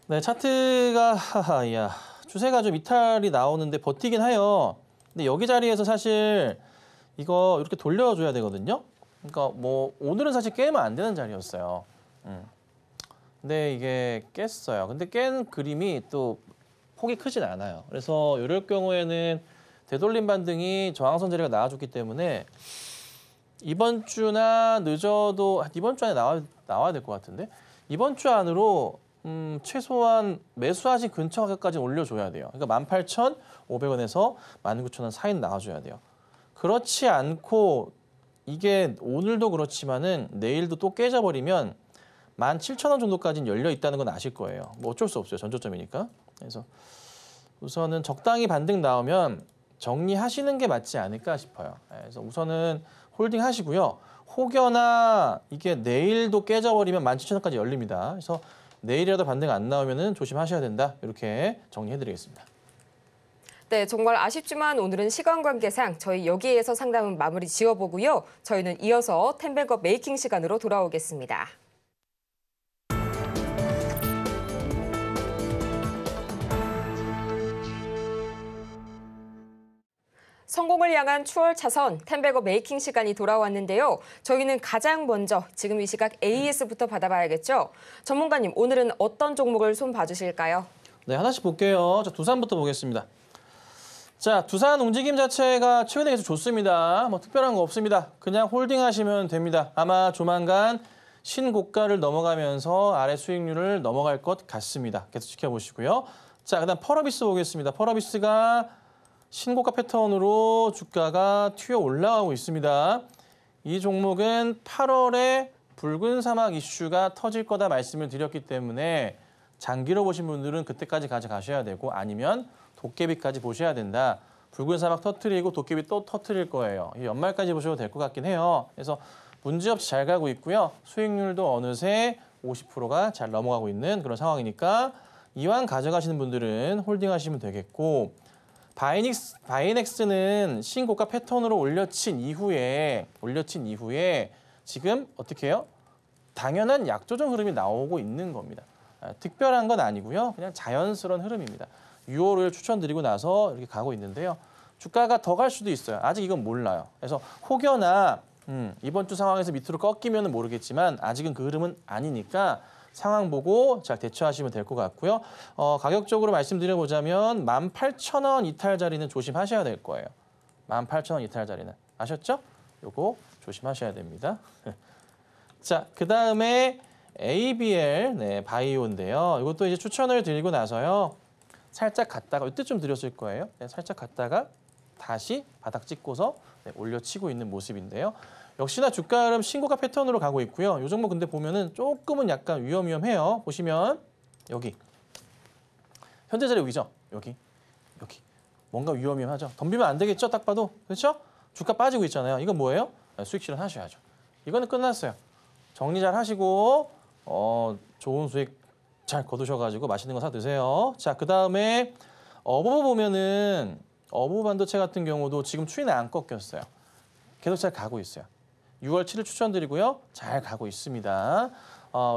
네, 차트가 추세가 좀 이탈이 나오는데 버티긴 해요. 근데 여기 자리에서 사실 이거 이렇게 돌려줘야 되거든요. 그러니까 뭐 오늘은 사실 깨면 안 되는 자리였어요. 근데 이게 깼어요. 근데 깬 그림이 또 폭이 크진 않아요. 그래서 이럴 경우에는 되돌림 반등이 저항선 자리가 나와줬기 때문에 이번 주나 늦어도 이번 주 안에 나와야 될 것 같은데 이번 주 안으로 최소한 매수하신 근처 가격까지 올려줘야 돼요. 그러니까 18,500원에서 19,000원 사이는 나와줘야 돼요. 그렇지 않고 이게 오늘도 그렇지만은 내일도 또 깨져버리면 17,000원 정도까지는 열려 있다는 건 아실 거예요. 뭐 어쩔 수 없어요. 전저점이니까. 그래서 우선은 적당히 반등 나오면 정리하시는 게 맞지 않을까 싶어요. 그래서 우선은 홀딩 하시고요. 혹여나 이게 내일도 깨져버리면 17,000원까지 열립니다. 그래서 내일이라도 반등 안 나오면 조심하셔야 된다. 이렇게 정리해드리겠습니다. 네, 정말 아쉽지만 오늘은 시간 관계상 저희 여기에서 상담은 마무리 지어보고요. 저희는 이어서 텐베거 메이킹 시간으로 돌아오겠습니다. 성공을 향한 추월 차선 텐베거 메이킹 시간이 돌아왔는데요. 저희는 가장 먼저 지금 이 시각 AS부터 받아봐야겠죠. 전문가님, 오늘은 어떤 종목을 손 봐주실까요? 네, 하나씩 볼게요. 자, 두산부터 보겠습니다. 자, 두산 움직임 자체가 최근에 계속 좋습니다. 뭐 특별한 거 없습니다. 그냥 홀딩하시면 됩니다. 아마 조만간 신고가를 넘어가면서 아래 수익률을 넘어갈 것 같습니다. 계속 지켜보시고요. 자, 그다음 펄어비스 보겠습니다. 펄어비스가 신고가 패턴으로 주가가 튀어 올라가고 있습니다. 이 종목은 8월에 붉은 사막 이슈가 터질 거다 말씀을 드렸기 때문에 장기로 보신 분들은 그때까지 가져가셔야 되고 아니면 도깨비까지 보셔야 된다. 붉은 사막 터트리고 도깨비 또 터트릴 거예요. 연말까지 보셔도 될 것 같긴 해요. 그래서 문제없이 잘 가고 있고요. 수익률도 어느새 50%가 잘 넘어가고 있는 그런 상황이니까 이왕 가져가시는 분들은 홀딩하시면 되겠고 바이넥스는 신고가 패턴으로 올려친 이후에 지금 어떻게 해요? 당연한 약조정 흐름이 나오고 있는 겁니다. 특별한 건 아니고요. 그냥 자연스러운 흐름입니다. 6월을 추천드리고 나서 이렇게 가고 있는데요. 주가가 더 갈 수도 있어요. 아직 이건 몰라요. 그래서 혹여나 이번 주 상황에서 밑으로 꺾이면 모르겠지만 아직은 그 흐름은 아니니까 상황 보고 잘 대처하시면 될 것 같고요. 가격적으로 말씀드려보자면 18,000원 이탈 자리는 조심하셔야 될 거예요. 18,000원 이탈 자리는. 아셨죠? 요거 조심하셔야 됩니다. 자, 그다음에 ABL 바이오인데요. 이것도 이제 추천을 드리고 나서요. 살짝 갔다가 이때쯤 드렸을 거예요. 살짝 갔다가 다시 바닥 찍고서 올려치고 있는 모습인데요. 역시나 주가 흐름 신고가 패턴으로 가고 있고요. 이 종목 근데 보면은 조금은 약간 위험해요. 보시면 여기 현재 자리 여기죠. 여기 뭔가 위험하죠. 덤비면 안 되겠죠. 딱 봐도 그렇죠? 주가 빠지고 있잖아요. 이건 뭐예요? 수익 실현하셔야죠. 이거는 끝났어요. 정리 잘 하시고 좋은 수익 잘 거두셔가지고 맛있는 거 사 드세요. 자, 그 다음에 어버버 보면은 어버버 반도체 같은 경우도 지금 추이는 안 꺾였어요. 계속 잘 가고 있어요. 6월 7일 추천드리고요. 잘 가고 있습니다.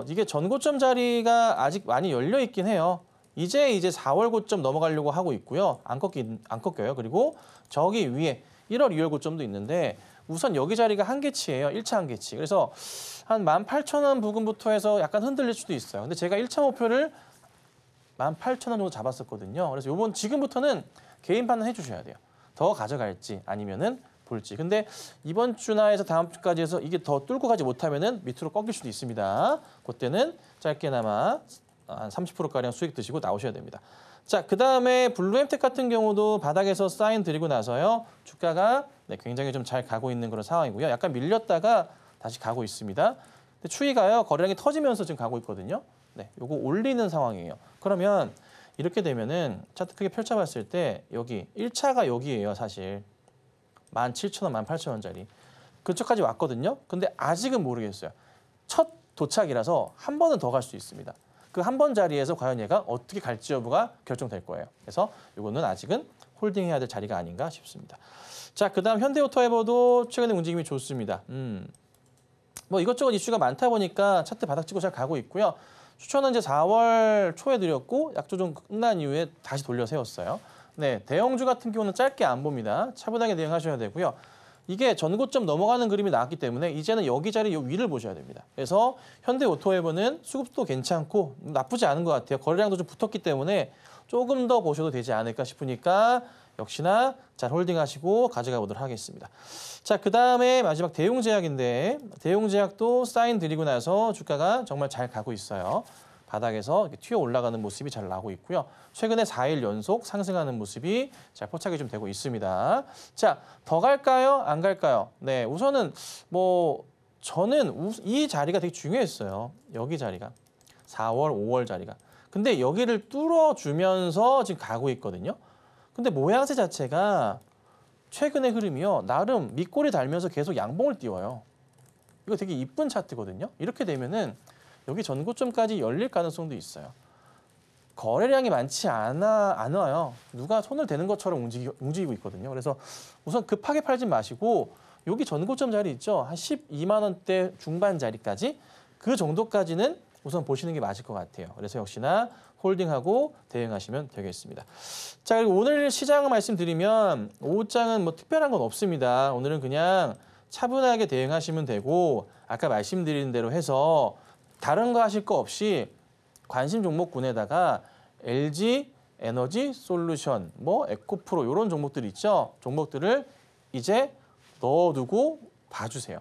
이게 전고점 자리가 아직 많이 열려 있긴 해요. 이제 4월 고점 넘어가려고 하고 있고요. 안 꺾여요. 그리고 저기 위에 1월, 2월 고점도 있는데 우선 여기 자리가 한계치예요. 1차 한계치. 그래서 한 18,000원 부근부터 해서 약간 흔들릴 수도 있어요. 근데 제가 1차 목표를 18,000원 정도 잡았었거든요. 그래서 요번 지금부터는 개인 판단 해주셔야 돼요. 더 가져갈지 아니면은 볼지. 근데 이번 주나 해서 다음 주까지 해서 이게 더 뚫고 가지 못하면은 밑으로 꺾일 수도 있습니다. 그때는 짧게나마 한 30%가량 수익 드시고 나오셔야 됩니다. 자, 그다음에 블루엠텍 같은 경우도 바닥에서 사인 드리고 나서요. 주가가 굉장히 좀 잘 가고 있는 그런 상황이고요. 약간 밀렸다가 다시 가고 있습니다. 근데 추이가요. 거래량이 터지면서 지금 가고 있거든요. 네, 요거 올리는 상황이에요. 그러면 이렇게 되면은 차트 크게 펼쳐봤을 때 여기 1차가 여기예요, 사실. 17,000원, 18,000원짜리. 그쪽까지 왔거든요. 근데 아직은 모르겠어요. 첫 도착이라서 한 번은 더 갈 수 있습니다. 그 한 번 자리에서 과연 얘가 어떻게 갈지 여부가 결정될 거예요. 그래서 이거는 아직은 홀딩해야 될 자리가 아닌가 싶습니다. 자, 그다음 현대오토에버도 최근에 움직임이 좋습니다. 뭐 이것저것 이슈가 많다 보니까 차트 바닥 찍고 잘 가고 있고요. 추천은 이제 4월 초에 드렸고 약조정 끝난 이후에 다시 돌려 세웠어요. 네, 대형주 같은 경우는 짧게 안 봅니다. 차분하게 대응하셔야 되고요. 이게 전고점 넘어가는 그림이 나왔기 때문에 이제는 여기 자리 위를 보셔야 됩니다. 그래서 현대오토에버는 수급도 괜찮고 나쁘지 않은 것 같아요. 거래량도 좀 붙었기 때문에 조금 더 보셔도 되지 않을까 싶으니까 역시나 잘 홀딩하시고 가져가 보도록 하겠습니다. 자, 그다음에 마지막 대웅제약인데 대웅제약도 사인 드리고 나서 주가가 정말 잘 가고 있어요. 바닥에서 튀어 올라가는 모습이 잘 나오고 있고요. 최근에 4일 연속 상승하는 모습이 잘 포착이 좀 되고 있습니다. 자, 더 갈까요? 안 갈까요? 네, 우선은 뭐 저는 이 자리가 되게 중요했어요. 여기 자리가. 4월, 5월 자리가. 근데 여기를 뚫어주면서 지금 가고 있거든요. 근데 모양새 자체가 최근의 흐름이요. 나름 밑꼬리 달면서 계속 양봉을 띄워요. 이거 되게 이쁜 차트거든요. 이렇게 되면은 여기 전고점까지 열릴 가능성도 있어요. 거래량이 많지 않아요. 누가 손을 대는 것처럼 움직이고 있거든요. 그래서 우선 급하게 팔지 마시고 여기 전고점 자리 있죠. 한 12만 원대 중반 자리까지 그 정도까지는 우선 보시는 게 맞을 것 같아요. 그래서 역시나 홀딩하고 대응하시면 되겠습니다. 자, 그리고 오늘 시장 말씀드리면 오후장은 뭐 특별한 건 없습니다. 오늘은 그냥 차분하게 대응하시면 되고 아까 말씀드린 대로 해서 다른 거 하실 거 없이 관심 종목군에다가 LG, 에너지 솔루션, 뭐 에코프로 이런 종목들 있죠. 종목들을 이제 넣어두고 봐주세요.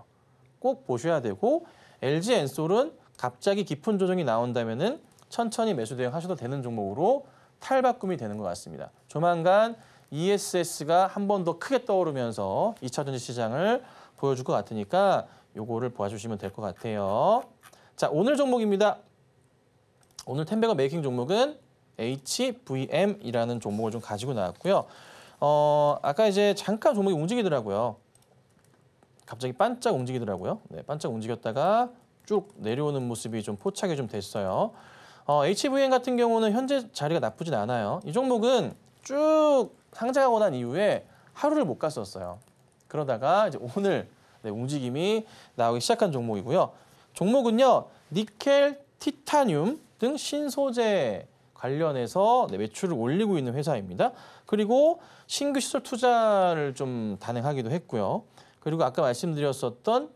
꼭 보셔야 되고 LG엔솔은 갑자기 깊은 조정이 나온다면은 천천히 매수 대응하셔도 되는 종목으로 탈바꿈이 되는 것 같습니다. 조만간 ESS가 한 번 더 크게 떠오르면서 2차 전지 시장을 보여줄 것 같으니까 요거를 봐주시면 될 것 같아요. 자, 오늘 종목입니다. 오늘 텐베거 메이킹 종목은 HVM이라는 종목을 좀 가지고 나왔고요. 아까 이제 잠깐 종목이 움직이더라고요. 갑자기 반짝 움직이더라고요. 네, 반짝 움직였다가 쭉 내려오는 모습이 좀 포착이 좀 됐어요. HVM 같은 경우는 현재 자리가 나쁘진 않아요. 이 종목은 쭉 상장하고 난 이후에 하루를 못 갔었어요. 그러다가 이제 오늘 움직임이 나오기 시작한 종목이고요. 종목은요, 니켈, 티타늄 등 신소재 관련해서 매출을 올리고 있는 회사입니다. 그리고 신규 시설 투자를 좀 단행하기도 했고요. 그리고 아까 말씀드렸었던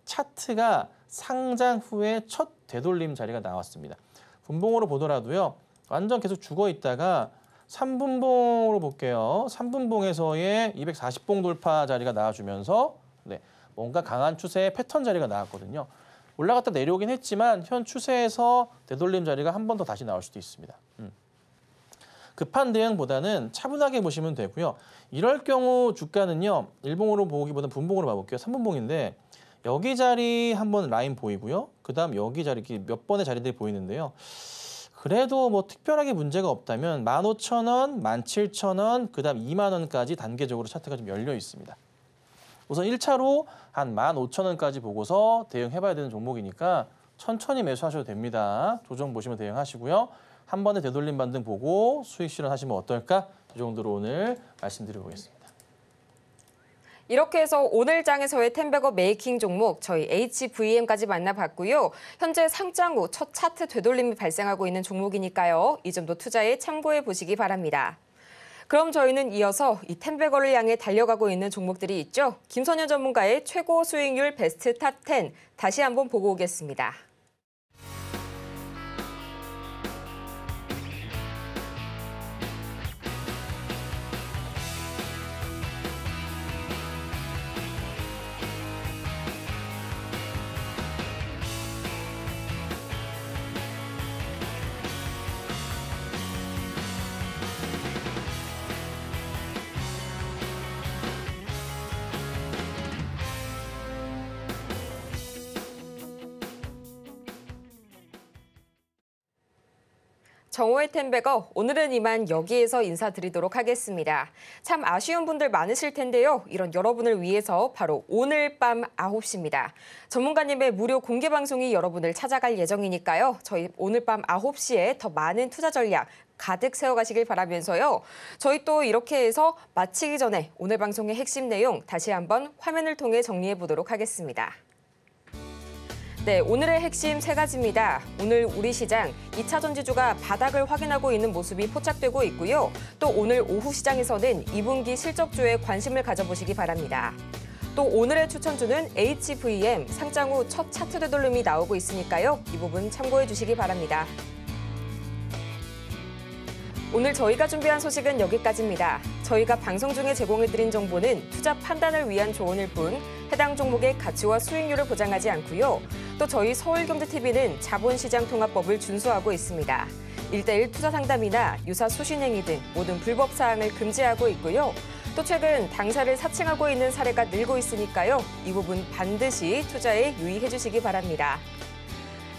차트가 상장 후에 첫 되돌림 자리가 나왔습니다. 분봉으로 보더라도요, 완전 계속 죽어 있다가 3분봉으로 볼게요. 3분봉에서의 240봉 돌파 자리가 나와주면서 뭔가 강한 추세의 패턴 자리가 나왔거든요. 올라갔다 내려오긴 했지만 현 추세에서 되돌림 자리가 한 번 더 다시 나올 수도 있습니다. 급한 대응보다는 차분하게 보시면 되고요. 이럴 경우 주가는요, 일봉으로 보기보다는 분봉으로 봐볼게요. 3분봉인데 여기 자리 한번 라인 보이고요. 그다음 여기 자리 몇 번의 자리들이 보이는데요. 그래도 뭐 특별하게 문제가 없다면 15,000원, 17,000원, 그다음 2만 원까지 단계적으로 차트가 좀 열려 있습니다. 우선 1차로 한 15,000원까지 보고서 대응해봐야 되는 종목이니까 천천히 매수하셔도 됩니다. 조정 보시면 대응하시고요. 한 번에 되돌림 반등 보고 수익 실현하시면 어떨까? 이 정도로 오늘 말씀드려보겠습니다. 이렇게 해서 오늘 장에서의 텐베거 메이킹 종목 저희 HVM까지 만나봤고요. 현재 상장 후 첫 차트 되돌림이 발생하고 있는 종목이니까요. 이 점도 투자에 참고해 보시기 바랍니다. 그럼 저희는 이어서 이 텐베거를 향해 달려가고 있는 종목들이 있죠. 김선현 전문가의 최고 수익률 베스트 탑 10 다시 한번 보고 오겠습니다. 정오의 텐베거, 오늘은 이만 여기에서 인사드리도록 하겠습니다. 참 아쉬운 분들 많으실 텐데요. 이런 여러분을 위해서 바로 오늘 밤 9시입니다. 전문가님의 무료 공개 방송이 여러분을 찾아갈 예정이니까요. 저희 오늘 밤 9시에 더 많은 투자 전략 가득 세워가시길 바라면서요. 저희 또 이렇게 해서 마치기 전에 오늘 방송의 핵심 내용 다시 한번 화면을 통해 정리해 보도록 하겠습니다. 네, 오늘의 핵심 3가지입니다. 오늘 우리 시장 2차 전지주가 바닥을 확인하고 있는 모습이 포착되고 있고요. 또 오늘 오후 시장에서는 2분기 실적주에 관심을 가져보시기 바랍니다. 또 오늘의 추천주는 HVM 상장 후 첫 차트 되돌림이 나오고 있으니까요. 이 부분 참고해 주시기 바랍니다. 오늘 저희가 준비한 소식은 여기까지입니다. 저희가 방송 중에 제공해드린 정보는 투자 판단을 위한 조언일 뿐 해당 종목의 가치와 수익률을 보장하지 않고요. 또 저희 서울경제TV는 자본시장통합법을 준수하고 있습니다. 1:1 투자 상담이나 유사 수신행위 등 모든 불법 사항을 금지하고 있고요. 또 최근 당사를 사칭하고 있는 사례가 늘고 있으니까요. 이 부분 반드시 투자에 유의해 주시기 바랍니다.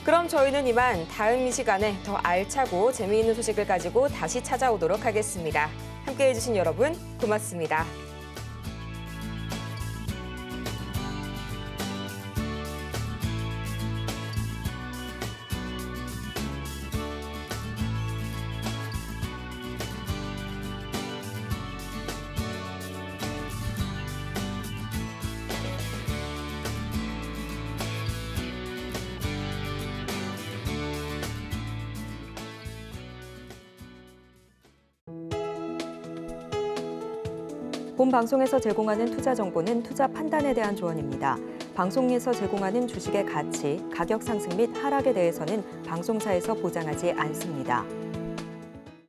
그럼 저희는 이만 다음 이 시간에 더 알차고 재미있는 소식을 가지고 다시 찾아오도록 하겠습니다. 함께해 주신 여러분 고맙습니다. 본 방송에서 제공하는 투자 정보는 투자 판단에 대한 조언입니다. 방송에서 제공하는 주식의 가치, 가격 상승 및 하락에 대해서는 방송사에서 보장하지 않습니다.